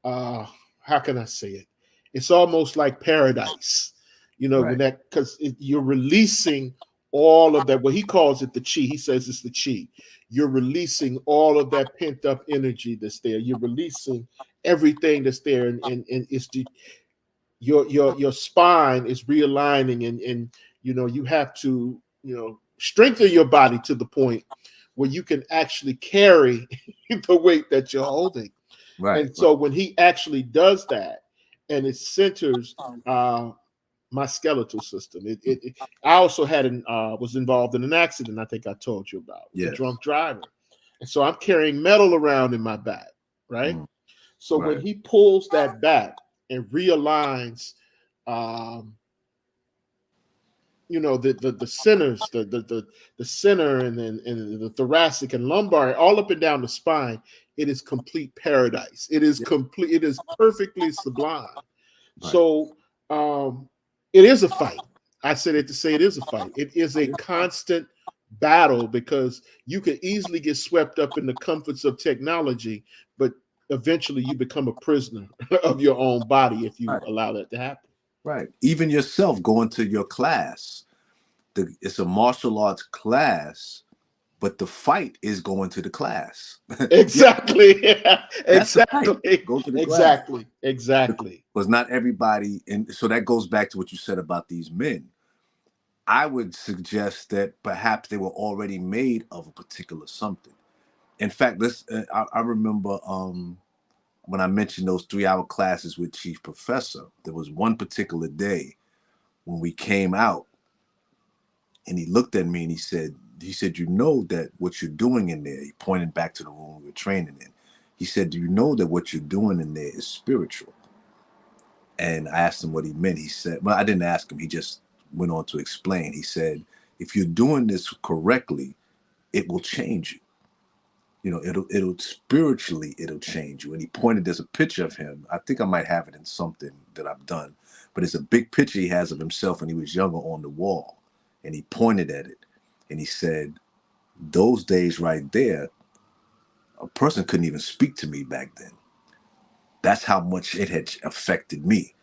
can I say it? It's almost like paradise. When because you're releasing all of that. Well, he calls it the chi. He says it's the chi. You're releasing all of that pent up energy that's there. You're releasing everything that's there, and it's your spine is realigning, and you have to strengthen your body to the point where you can actually carry the weight that you're holding. And so when he actually does that, and it centers my skeletal system. I also was involved in an accident I think I told you about, with a drunk driver. And so I'm carrying metal around in my back, right? So when he pulls that back and realigns, the centers, the center and the thoracic and lumbar, all up and down the spine, it is complete paradise. It is complete. It is perfectly sublime. So It is a fight. I said it to say it is a fight. It is a constant battle because you could easily get swept up in the comforts of technology, but eventually you become a prisoner of your own body if you allow that to happen. Right. Even yourself going to your class, it's a martial arts class, but the fight is going to the class. Exactly. That's the fight. Exactly. Go to the class. Exactly. Exactly. Because not everybody, and so that goes back to what you said about these men. I would suggest that perhaps they were already made of a particular something. In fact, I remember when I mentioned those 3-hour classes with Chief Professor, there was one particular day when we came out and he looked at me and he said, you know that what you're doing in there, he pointed back to the room we were training in. He said, do you know that what you're doing in there is spiritual? And I asked him what he meant. He said, well, I didn't ask him. He just went on to explain. He said, if you're doing this correctly, it will change you. You know, it'll spiritually, it'll change you. And he pointed, there's a picture of him. I think I might have it in something that I've done, but it's a big picture he has of himself when he was younger on the wall. And he pointed at it and he said, those days right there, a person couldn't even speak to me back then. That's how much it had affected me.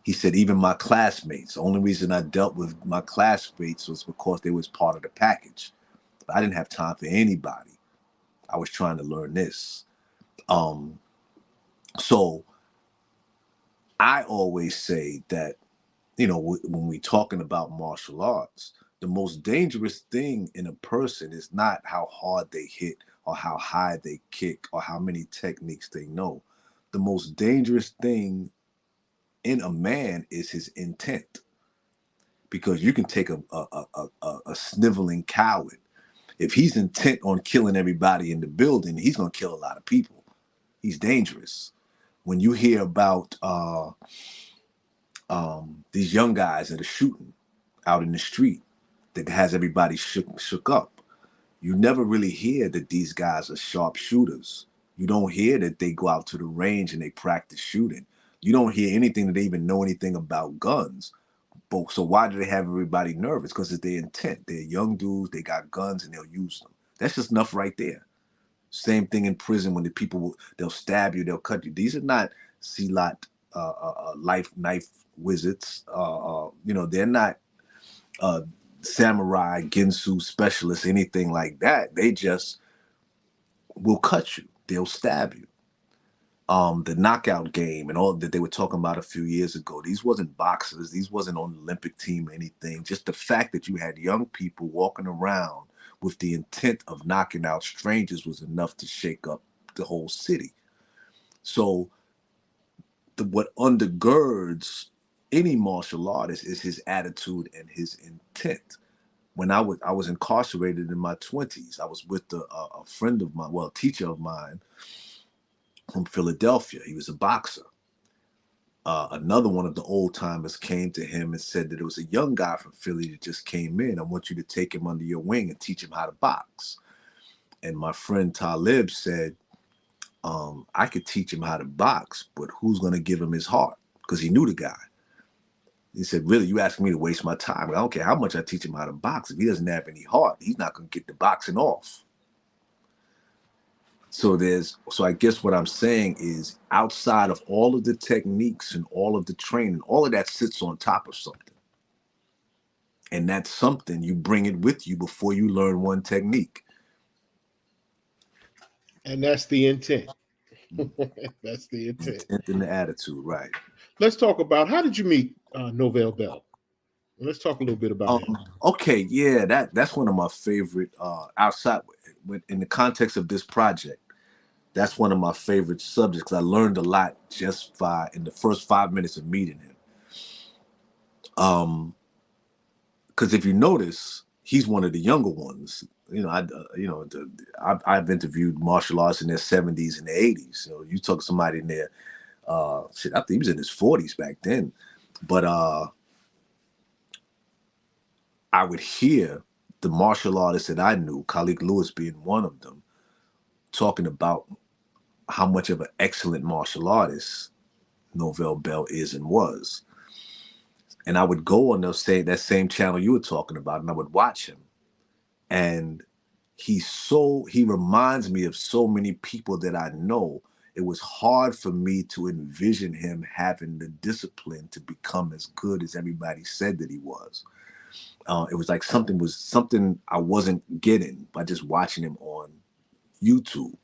He said, even my classmates, the only reason I dealt with my classmates was because they was part of the package. I didn't have time for anybody. I was trying to learn this. So I always say that, you know, when we're talking about martial arts, the most dangerous thing in a person is not how hard they hit or how high they kick or how many techniques they know. The most dangerous thing in a man is his intent, because you can take a sniveling coward. If he's intent on killing everybody in the building, he's going to kill a lot of people. He's dangerous. When you hear about these young guys that are shooting out in the street that has everybody shook up, you never really hear that these guys are sharp shooters. You don't hear that they go out to the range and they practice shooting. You don't hear anything that they even know anything about guns. But so why do they have everybody nervous? Because it's their intent. They're young dudes, they got guns and they'll use them. That's just enough right there. Same thing in prison when the people, they'll stab you, they'll cut you. These are not silat life knife wizards. You know, they're not samurai, ginsu specialists, anything like that. They just will cut you. They'll stab you. The knockout game and all that they were talking about a few years ago, these wasn't boxers. These wasn't on the Olympic team or anything. Just the fact that you had young people walking around with the intent of knocking out strangers was enough to shake up the whole city. So what undergirds any martial artist is his attitude and his intent. When I was incarcerated in my 20s, I was with a friend of mine, well, a teacher of mine from Philadelphia. He was a boxer. Another one of the old timers came to him and said that it was a young guy from Philly that just came in. I want you to take him under your wing and teach him how to box. And my friend Talib said, I could teach him how to box, but who's going to give him his heart? Because he knew the guy. He said, really, you asking me to waste my time? I don't care how much I teach him how to box. If he doesn't have any heart, he's not going to get the boxing off. So I guess what I'm saying is, outside of all of the techniques and all of the training, all of that sits on top of something. And that's something, you bring it with you before you learn one technique. And that's the intent. That's the intent. Intent and the attitude, right. Let's talk about, how did you meet Novell Bell? Let's talk a little bit about him. Okay, yeah, that's one of my favorite, outside, in the context of this project, that's one of my favorite subjects, because I learned a lot just in the first 5 minutes of meeting him. Because if you notice, he's one of the younger ones. You know, I've interviewed martial artists in their 70s and their 80s. So you talk to somebody in their, I think he was in his 40s back then. But I would hear the martial artists that I knew, Khalik Lewis being one of them, talking about how much of an excellent martial artist Novell Bell is and was. And I would go on that same channel you were talking about, and I would watch him. And he reminds me of so many people that I know. It was hard for me to envision him having the discipline to become as good as everybody said that he was. It was like something I wasn't getting by just watching him on YouTube.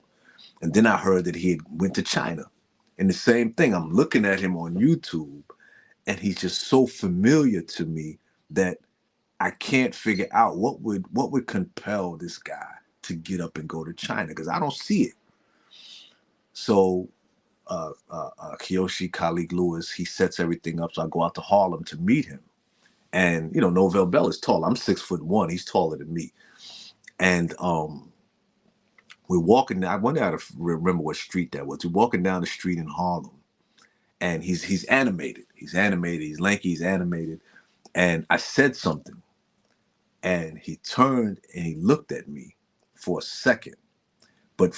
And then I heard that he had went to China. And the same thing, I'm looking at him on YouTube, and he's just so familiar to me that I can't figure out what would compel this guy to get up and go to China, because I don't see it. So Kiyoshi, colleague Lewis, he sets everything up. So I go out to Harlem to meet him. And, Novell Bell is tall. I'm 6'1". He's taller than me. And we're walking down. I wonder how to remember what street that was. We're walking down the street in Harlem. And he's animated. He's animated. He's lanky. He's animated. And I said something. And he turned and he looked at me for a second. But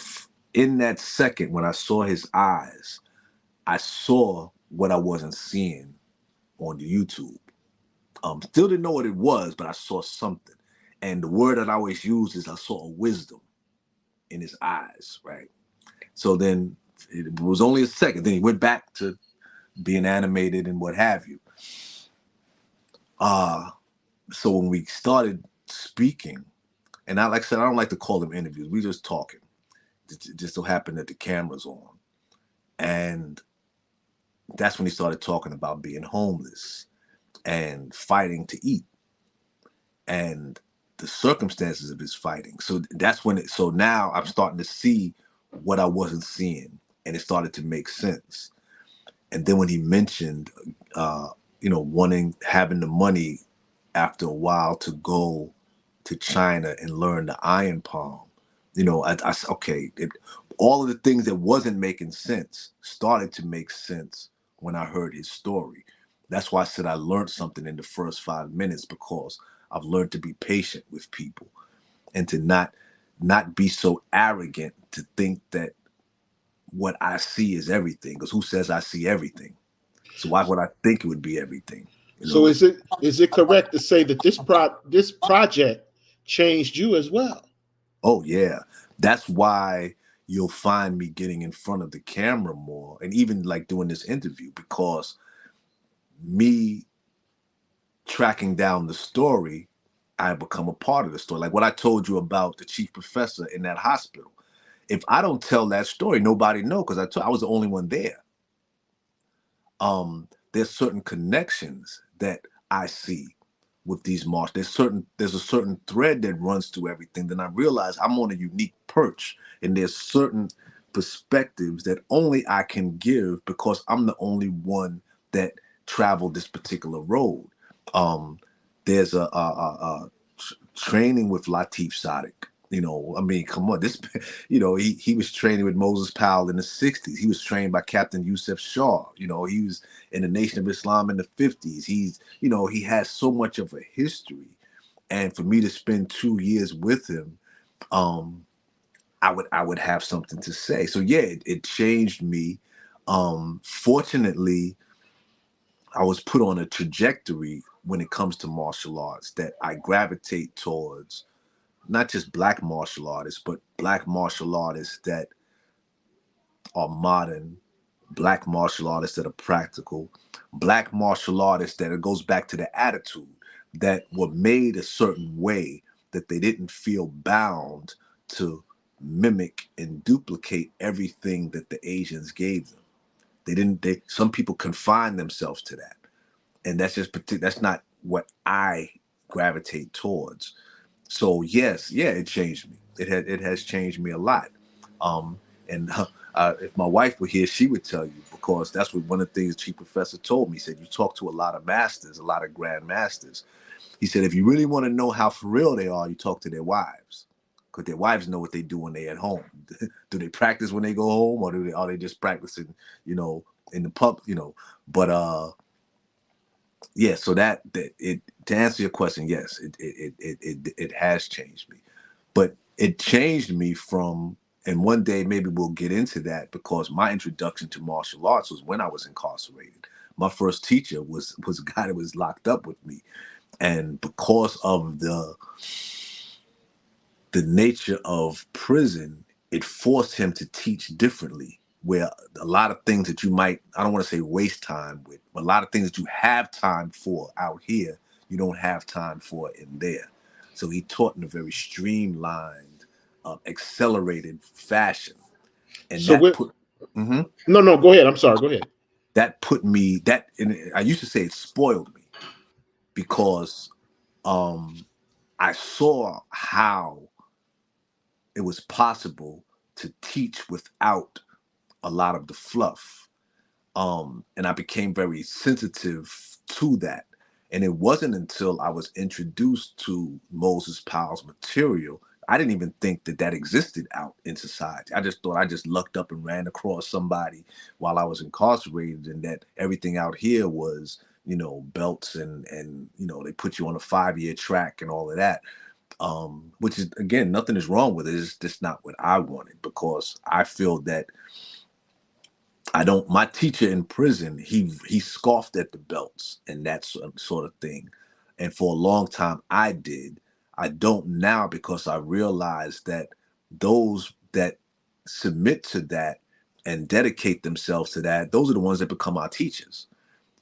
in that second, when I saw his eyes, I saw what I wasn't seeing on the YouTube. Still didn't know what it was, but I saw something. And the word that I always use is I saw a wisdom in his eyes, right? So then it was only a second. Then he went back to being animated and what have you. So when we started speaking, and like I said, I don't like to call them interviews. We just talking. It just so happened that the camera's on. And that's when he started talking about being homeless and fighting to eat and the circumstances of his fighting. So that's when so now I'm starting to see what I wasn't seeing, and it started to make sense. And then when he mentioned, having the money after a while to go to China and learn the iron palm, all of the things that wasn't making sense started to make sense when I heard his story. That's why I said I learned something in the first 5 minutes, because I've learned to be patient with people and to not be so arrogant to think that what I see is everything. Because who says I see everything? So why would I think it would be everything? So is it correct to say that this project changed you as well? Oh yeah, that's why you'll find me getting in front of the camera more, and even like doing this interview, because me tracking down the story, I become a part of the story. Like what I told you about the chief professor in that hospital. If I don't tell that story, nobody knows, because I was the only one there. There's certain connections that I see with these marches. There's a certain thread that runs through everything. Then I realize I'm on a unique perch, and there's certain perspectives that only I can give because I'm the only one that traveled this particular road. There's a training with Latif Sadiq. Come on, this, he was training with Moses Powell in the 60s. He was trained by Captain Yusuf Shah. He was in the Nation of Islam in the 50s. He has so much of a history. And for me to spend 2 years with him, I would have something to say. So yeah, it changed me. Fortunately, I was put on a trajectory when it comes to martial arts that I gravitate towards not just Black martial artists, but Black martial artists that are modern, Black martial artists that are practical, Black martial artists that it goes back to the attitude, that were made a certain way that they didn't feel bound to mimic and duplicate everything that the Asians gave them. Some people confine themselves to that. And that's not what I gravitate towards. So yes, it changed me. It has changed me a lot. If my wife were here, she would tell you, because that's what one of the things the chief professor told me. He said, you talk to a lot of masters, a lot of grandmasters. He said, if you really want to know how for real they are, you talk to their wives, because their wives know what they do when they're at home. Do they practice when they go home, or are they just practicing, in the pub, But yeah, so to answer your question, yes, it has changed me, but it changed me from, and one day maybe we'll get into that, because my introduction to martial arts was when I was incarcerated. my first teacher was a guy that was locked up with me, and because of the nature of prison, it forced him to teach differently. Where a lot of things that you might, I don't want to say waste time with, but a lot of things that you have time for out here, you don't have time for in there. So he taught in a very streamlined, accelerated fashion, and So that what? put. Mhm. No. Go ahead. I'm sorry. Go ahead. That put me that and I used to say it spoiled me because I saw how it was possible to teach without a lot of the fluff. And I became very sensitive to that. And it wasn't until I was introduced to Moses Powell's material, I didn't even think that that existed out in society. I just thought I just lucked up and ran across somebody while I was incarcerated, and that everything out here was, belts and they put you on a 5-year track and all of that. Which is, again, nothing is wrong with it. It's just not what I wanted, because I feel that my teacher in prison, he scoffed at the belts and that sort of thing. And for a long time I did. I don't now, because I realize that those that submit to that and dedicate themselves to that, those are the ones that become our teachers.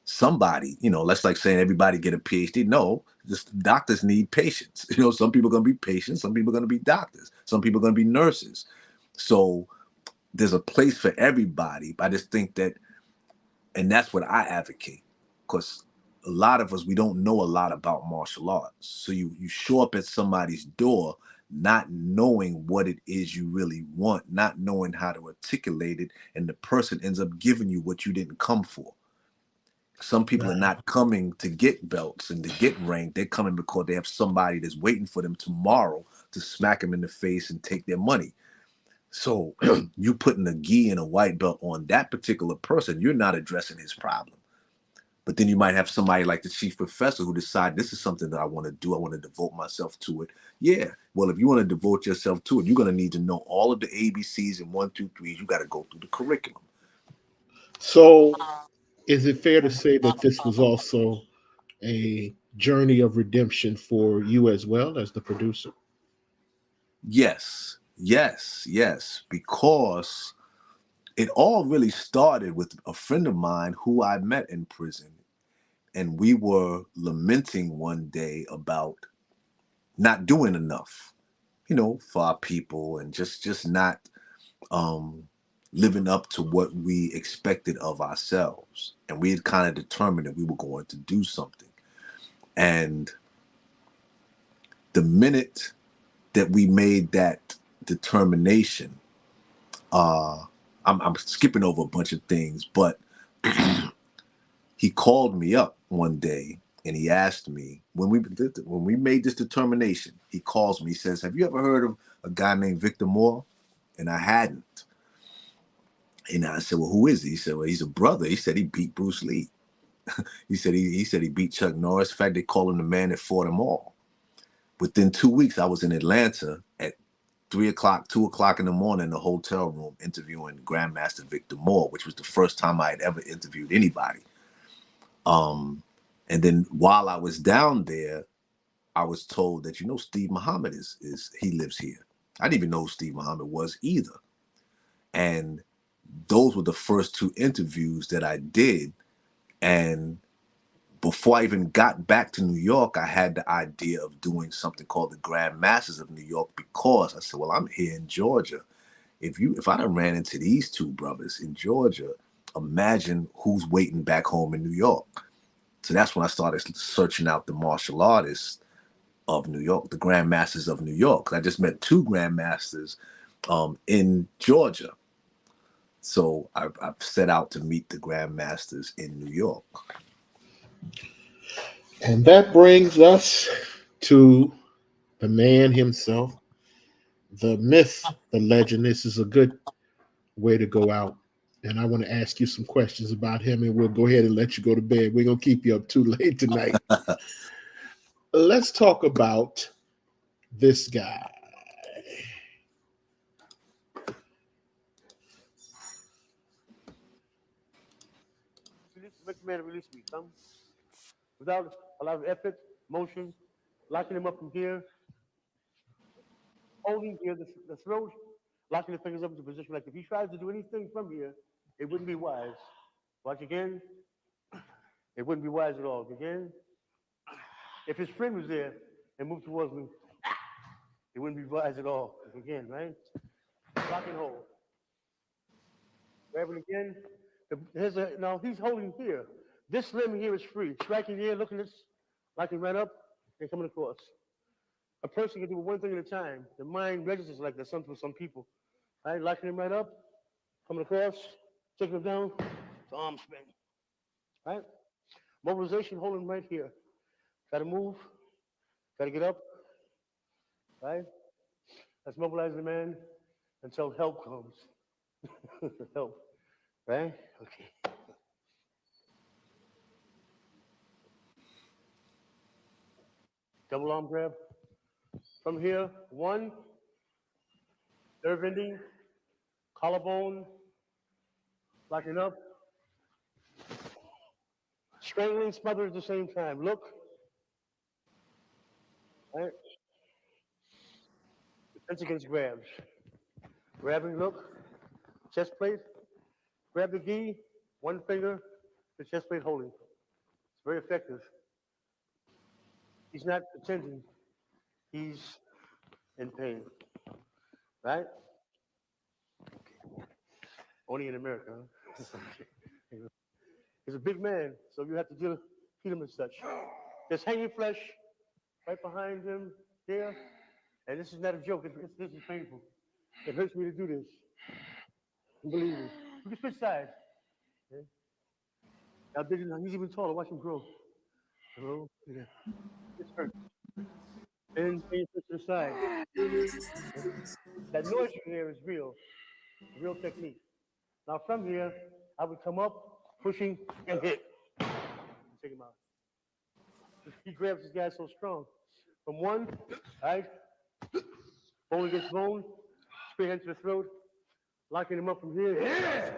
Somebody, that's like saying everybody get a PhD. No, just doctors need patients. Some people are going to be patients, some people are going to be doctors, some people are going to be nurses. So there's a place for everybody. I just think that, and that's what I advocate, because a lot of us, we don't know a lot about martial arts. So you show up at somebody's door not knowing what it is you really want, not knowing how to articulate it, and the person ends up giving you what you didn't come for. Some people are not coming to get belts and to get rank. They're coming because they have somebody that's waiting for them tomorrow to smack them in the face and take their money. So you putting a gi and a white belt on that particular person, you're not addressing his problem. But then you might have somebody like the chief professor who decide, this is something that I want to do. I want to devote myself to it. Yeah. Well, if you want to devote yourself to it, you're going to need to know all of the ABCs and 1, 2, 3s. You got to go through the curriculum. So is it fair to say that this was also a journey of redemption for you as well as the producer? Yes, yes, yes. Because it all really started with a friend of mine who I met in prison. And we were lamenting one day about not doing enough, for our people, and just not living up to what we expected of ourselves. And we had kind of determined that we were going to do something. And the minute that we made that determination, I'm skipping over a bunch of things, but he called me up one day and he asked me, when we made this determination, he calls me, he says, have you ever heard of a guy named Victor Moore? And I hadn't. And I said, well, who is he? He said, well, he's a brother. He said he beat Bruce Lee. He said he beat Chuck Norris. In fact, they call him the man that fought them all. Within 2 weeks, I was in Atlanta at 2 o'clock in the morning in the hotel room interviewing Grandmaster Victor Moore, which was the first time I had ever interviewed anybody. And then while I was down there, I was told that, Steve Muhammad he lives here. I didn't even know who Steve Muhammad was either. And those were the first 2 interviews that I did. And before I even got back to New York, I had the idea of doing something called the Grandmasters of New York, because I said, well, I'm here in Georgia. If I done ran into these 2 brothers in Georgia, imagine who's waiting back home in New York. So that's when I started searching out the martial artists of New York, the Grandmasters of New York. I just met 2 Grandmasters in Georgia. So I've set out to meet the Grandmasters in New York. And that brings us to the man himself, the myth, the legend. This is a good way to go out. And I want to ask you some questions about him, and we'll go ahead and let you go to bed. We're going to keep you up too late tonight. Let's talk about this guy. man to release me. Come. Without a lot of effort, motion, locking him up from here, holding here the throat, locking the fingers up into position. Like if he tries to do anything from here, it wouldn't be wise. Watch again. It wouldn't be wise at all. Again. If his friend was there and moved towards me, it wouldn't be wise at all. Again, right? Lock and hold. Grab it again. Now he's holding here. This limb here is free. Striking here, looking at this, locking right up, and coming across. A person can do one thing at a time. The mind registers like that for some people. Right? Locking him right up, coming across, taking him down, to arm spin. Right? Mobilization, holding right here. Got to move, got to get up. Right? Let's mobilize the man until help comes. Help. Right? Okay. Double arm grab. From here, one, nerve ending, collarbone, locking up, strangling, smother at the same time. Look. Right? Defense against grabs. Grabbing, look. Chest plate. Grab the gi, one finger, the chest plate holding. It's very effective. He's not pretending. He's in pain. Right? Okay. Only in America, huh? He's a big man, so you have to feed him as such. There's hanging flesh right behind him here. And this is not a joke. This is painful. It hurts me to do this. Believe me. You can switch sides. Okay? Now, he's even taller. Watch him grow. Hello? Yeah. This hurts. And you switch to the side. Okay? That noise you hear is real technique. Now, from here, I would come up, pushing, and hit. Take him out. He grabs this guy so strong. From one, right? Bone against bone, straight into the throat, locking him up from here. Yeah!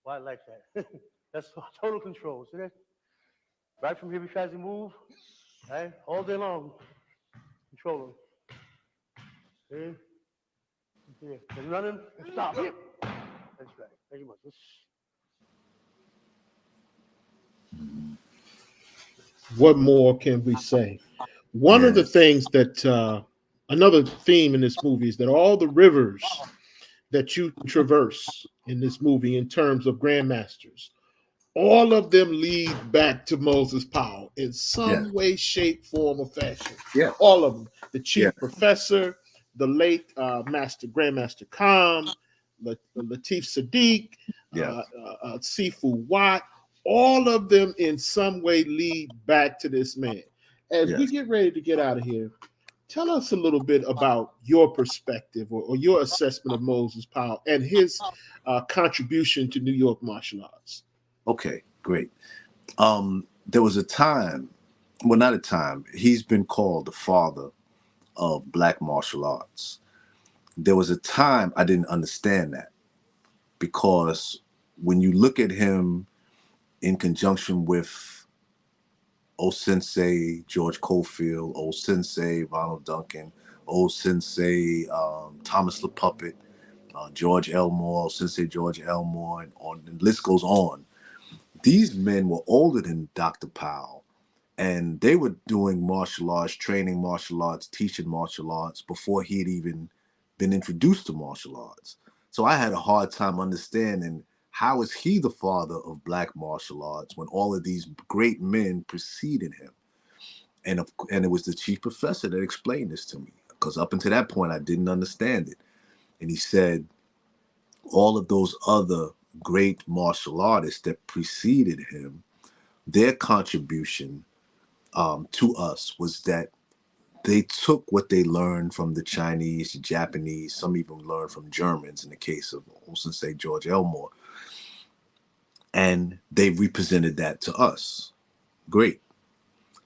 Why I like that? That's total control. See that? Right from here, he tries to move, right? All day long. Control him. See? Here. And run him and stop. That's right. Thank you much. What more can we say? One of the things that another theme in this movie is that all the rivers that you traverse in this movie in terms of grandmasters, all of them lead back to Moses Powell in some way, shape, form, or fashion. Yeah. All of them. The chief professor, the late Grandmaster Khan, Latif Sadiq, Sifu Watt, all of them in some way lead back to this man. As we get ready to get out of here, tell us a little bit about your perspective or your assessment of Moses Powell and his contribution to New York martial arts. Okay, great. There was a time, well, not a time, he's been called the father of black martial arts. There was a time I didn't understand that, because when you look at him in conjunction with old sensei George Cofield, old sensei Ronald Duncan, old sensei Thomas LaPuppet, George Elmore, sensei George Elmore, and the list goes on. These men were older than Dr. Powell, and they were doing martial arts, training martial arts, teaching martial arts before he had even been introduced to martial arts. So I had a hard time understanding, how is he the father of black martial arts when all of these great men preceded him? And it was the chief professor that explained this to me, because up until that point, I didn't understand it. And he said, all of those other great martial artists that preceded him, their contribution to us was that they took what they learned from the Chinese, the Japanese, some even learned from Germans in the case of Sensei George Elmore, and they represented that to us. Great.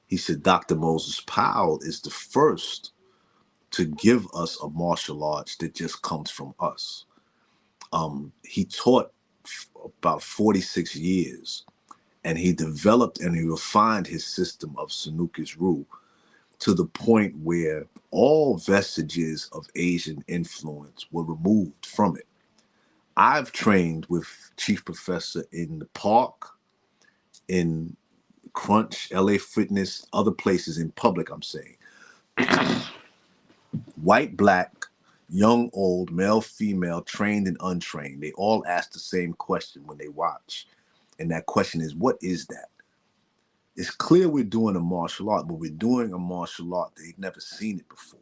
He said Dr. Moses Powell is the first to give us a martial arts that just comes from us. He taught about 46 years, And he developed and he refined his system of Sanukis Ryu to the point where all vestiges of Asian influence were removed from it. I've trained with Chief Professor in the park, in Crunch, LA Fitness, other places in public, I'm saying. White, black, young, old, male, female, trained and untrained. They all ask the same question when they watch. And that question is, what is that? It's clear we're doing a martial art, but we're doing a martial art that they've never seen it before,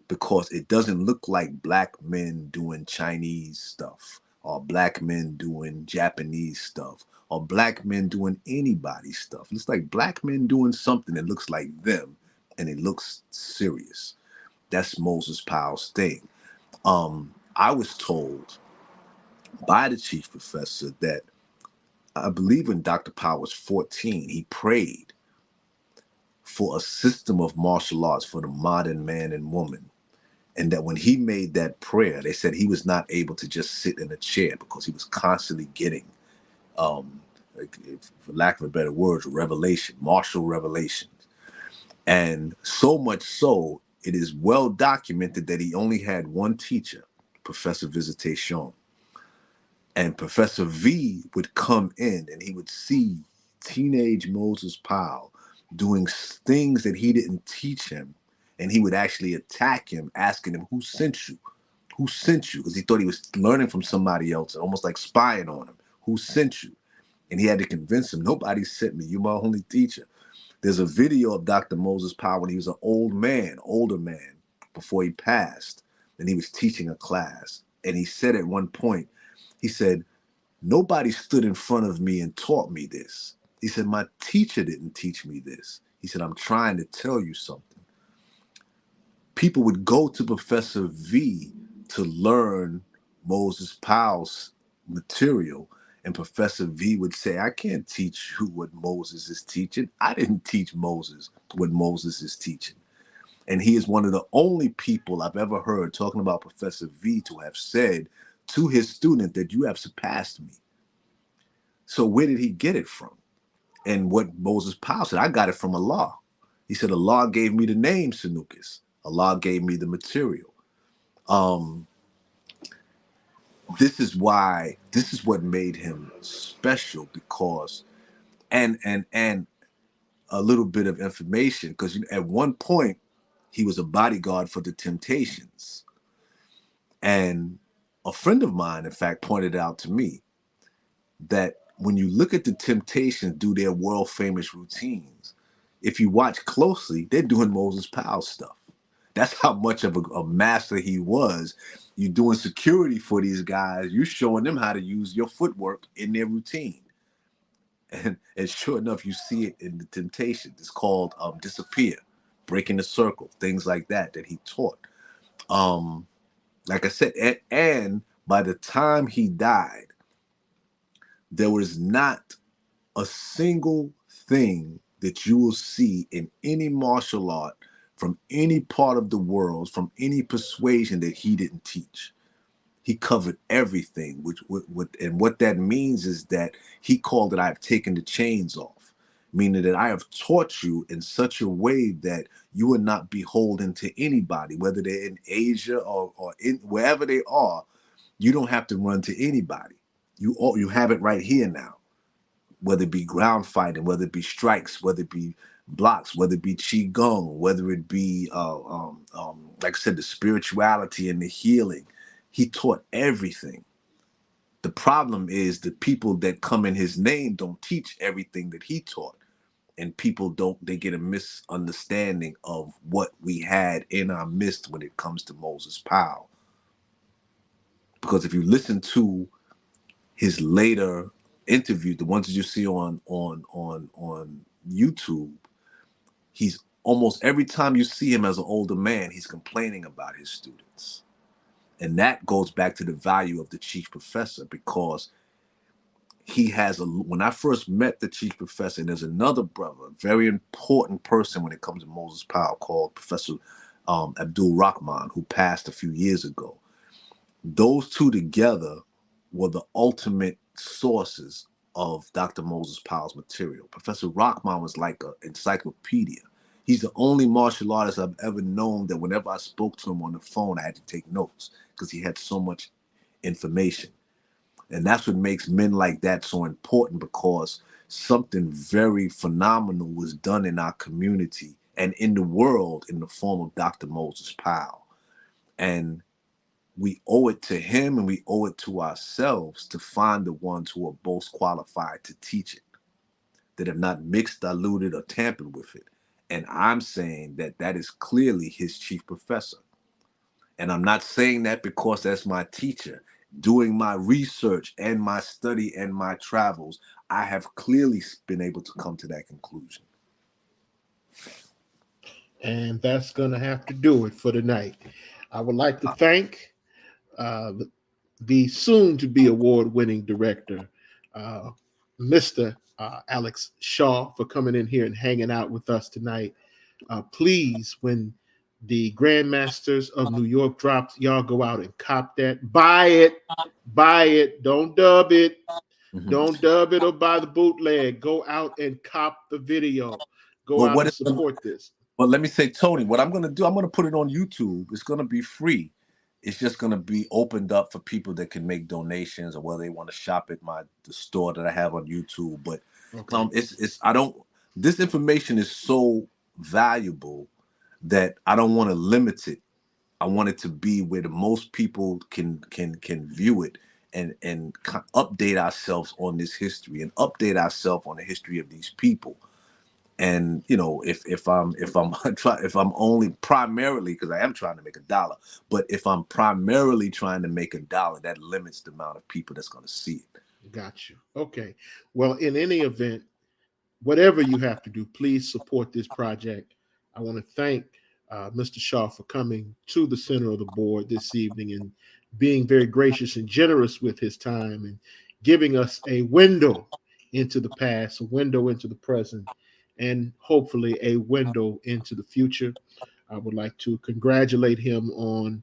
because it doesn't look like black men doing Chinese stuff or black men doing Japanese stuff or black men doing anybody's stuff. It's like black men doing something that looks like them and it looks serious. That's Moses Powell's thing. I was told by the chief professor that I believe when Dr. Powell was 14, he prayed for a system of martial arts for the modern man and woman. And that when he made that prayer, they said he was not able to just sit in a chair because he was constantly getting, like, for lack of a better word, revelation, martial revelations. And so much so, it is well documented that he only had one teacher, Professor Visitation. And Professor V would come in and he would see teenage Moses Powell doing things that he didn't teach him. And he would actually attack him, asking him, who sent you? Who sent you? Because he thought he was learning from somebody else, almost like spying on him. Who sent you? And he had to convince him, nobody sent me. You're my only teacher. There's a video of Dr. Moses Powell when he was an older man, before he passed. And he was teaching a class. And he said at one point, he said, nobody stood in front of me and taught me this. He said, my teacher didn't teach me this. He said, I'm trying to tell you something. People would go to Professor V to learn Moses Powell's material, and Professor V would say, I can't teach you what Moses is teaching. I didn't teach Moses what Moses is teaching. And he is one of the only people I've ever heard talking about Professor V to have said to his student that you have surpassed me. So where did he get it from? And what Moses Powell said, I got it from Allah. He said, Allah gave me the name Sanukis. Allah gave me the material. This is what made him special, because, and a little bit of information, because at one point he was a bodyguard for the Temptations. And a friend of mine, in fact, pointed out to me that when you look at the Temptations do their world famous routines, if you watch closely, they're doing Moses Powell stuff. That's how much of a master he was. You're doing security for these guys. You're showing them how to use your footwork in their routine. And sure enough, you see it in the Temptations. It's called Disappear, Breaking the Circle, things like that he taught. Like I said, and by the time he died, there was not a single thing that you will see in any martial art from any part of the world, from any persuasion, that he didn't teach. He covered everything, and what that means is that he called it, I've taken the chains off, meaning that I have taught you in such a way that you are not beholden to anybody, whether they're in Asia or in wherever they are. You don't have to run to anybody. You have it right here now. Whether it be ground fighting, whether it be strikes, whether it be blocks, whether it be qigong, whether it be, like I said, the spirituality and the healing. He taught everything. The problem is the people that come in his name don't teach everything that he taught. And people they get a misunderstanding of what we had in our midst when it comes to Moses Powell. Because if you listen to his later interview, the ones that you see on YouTube, he's almost every time you see him as an older man, he's complaining about his students. And that goes back to the value of the chief professor, because he has when I first met the chief professor, and there's another brother, a very important person when it comes to Moses Powell, called Professor Abdul Rahman, who passed a few years ago. Those two together were the ultimate sources of Dr. Moses Powell's material. Professor Rockman was like an encyclopedia. He's the only martial artist I've ever known that whenever I spoke to him on the phone, I had to take notes because he had so much information. And that's what makes men like that so important, because something very phenomenal was done in our community and in the world in the form of Dr. Moses Powell. And we owe it to him and we owe it to ourselves to find the ones who are most qualified to teach it, that have not mixed, diluted, or tampered with it. And I'm saying that that is clearly his chief professor. And I'm not saying that because that's my teacher. Doing my research and my study and my travels, I have clearly been able to come to that conclusion. And that's going to have to do it for tonight. I would like to thank the soon-to-be award-winning director, Mr. Alex Shah, for coming in here and hanging out with us tonight. Please, when the Grandmasters of New York drops, y'all go out and cop that. Buy it. Don't dub it. Mm-hmm. Don't dub it or buy the bootleg. Go out and cop the video. Go out and support this. Well, let me say, Tony, what I'm going to do, I'm going to put it on YouTube. It's going to be free. It's just going to be opened up for people that can make donations or whether they want to shop at the store that I have on YouTube. But okay. This information is so valuable that I don't want to limit it. I want it to be where the most people can view it and update ourselves on this history and update ourselves on the history of these people. And you know, if I'm only primarily, because I am trying to make $1, but if I'm primarily trying to make $1, that limits the amount of people that's going to see it. Got you. Okay. Well, in any event, whatever you have to do, please support this project. I want to thank Mr. Shah for coming to the center of the board this evening and being very gracious and generous with his time and giving us a window into the past, a window into the present, and hopefully a window into the future. I would like to congratulate him on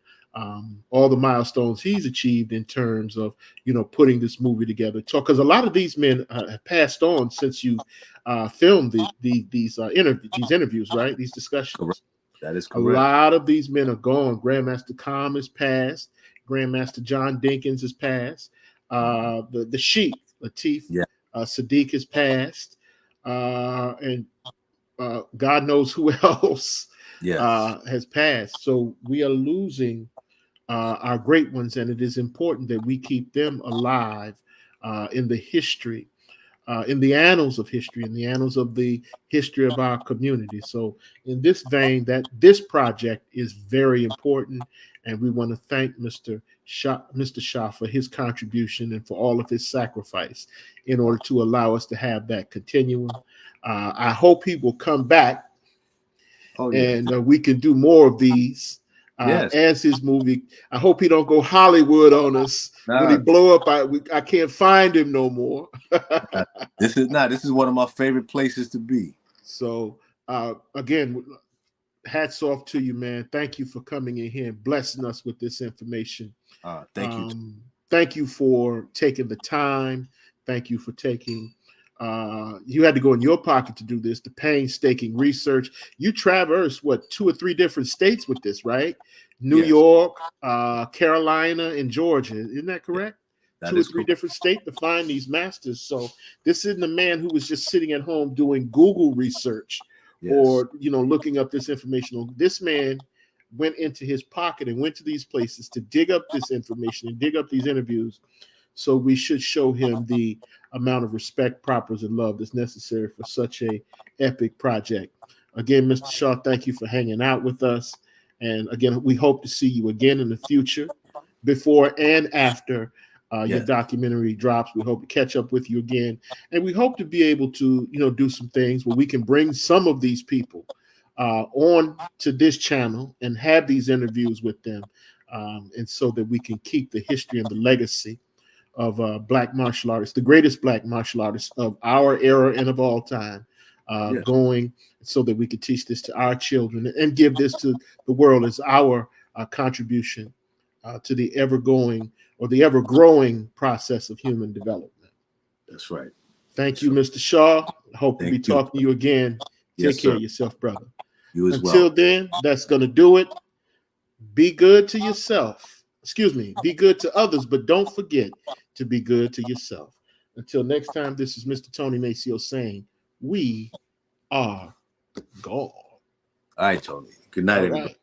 all the milestones he's achieved in terms of, putting this movie together. Because a lot of these men have passed on since you filmed these interviews, right? These discussions. Correct. That is correct. A lot of these men are gone. Grandmaster Calm has passed. Grandmaster John Denkins has passed. The Sheik, Latif, Sadiq has passed. And God knows who else has passed. So we are losing our great ones, and it is important that we keep them alive in the history, in the annals of history, in the annals of the history of our community. So in this vein, that this project is very important, and we want to thank Mr. Shah for his contribution and for all of his sacrifice in order to allow us to have that continuum. I hope he will come back and we can do more of these as his movie. I hope he don't go Hollywood on us when he blow up. I can't find him no more. This is one of my favorite places to be. So again, hats off to you, man. Thank you for coming in here and blessing us with this information. Thank you. Thank you for taking the time. Thank you for taking you had to go in your pocket to do this, the painstaking research. You traversed 2 or 3 different states with this, right? New York, Carolina, and Georgia. Isn't that correct? That 2 or 3 different states to find these masters. So this isn't a man who was just sitting at home doing Google research or looking up this information. This man went into his pocket and went to these places to dig up this information and dig up these interviews. So we should show him the amount of respect, propers, and love that's necessary for such a epic project. Again, Mr. Shah, thank you for hanging out with us. And again, we hope to see you again in the future, before and after your documentary drops. We hope to catch up with you again. And we hope to be able to, do some things where we can bring some of these people on to this channel and have these interviews with them. And so that we can keep the history and the legacy of Black martial artists, the greatest Black martial artists of our era and of all time, going, so that we could teach this to our children and give this to the world as our contribution to the ever-growing process of human development. That's right. Thank you, Mr. Shaw. I hope to be Thank you. talking to you again. Yes, Take care sir. of yourself, brother. You as Until well. then, that's going to do it. Be good to yourself. Excuse me. Be good to others, but don't forget to be good to yourself. Until next time, this is Mr. Tony Maceo saying, we are God. All right, Tony. Good night, All everybody. right.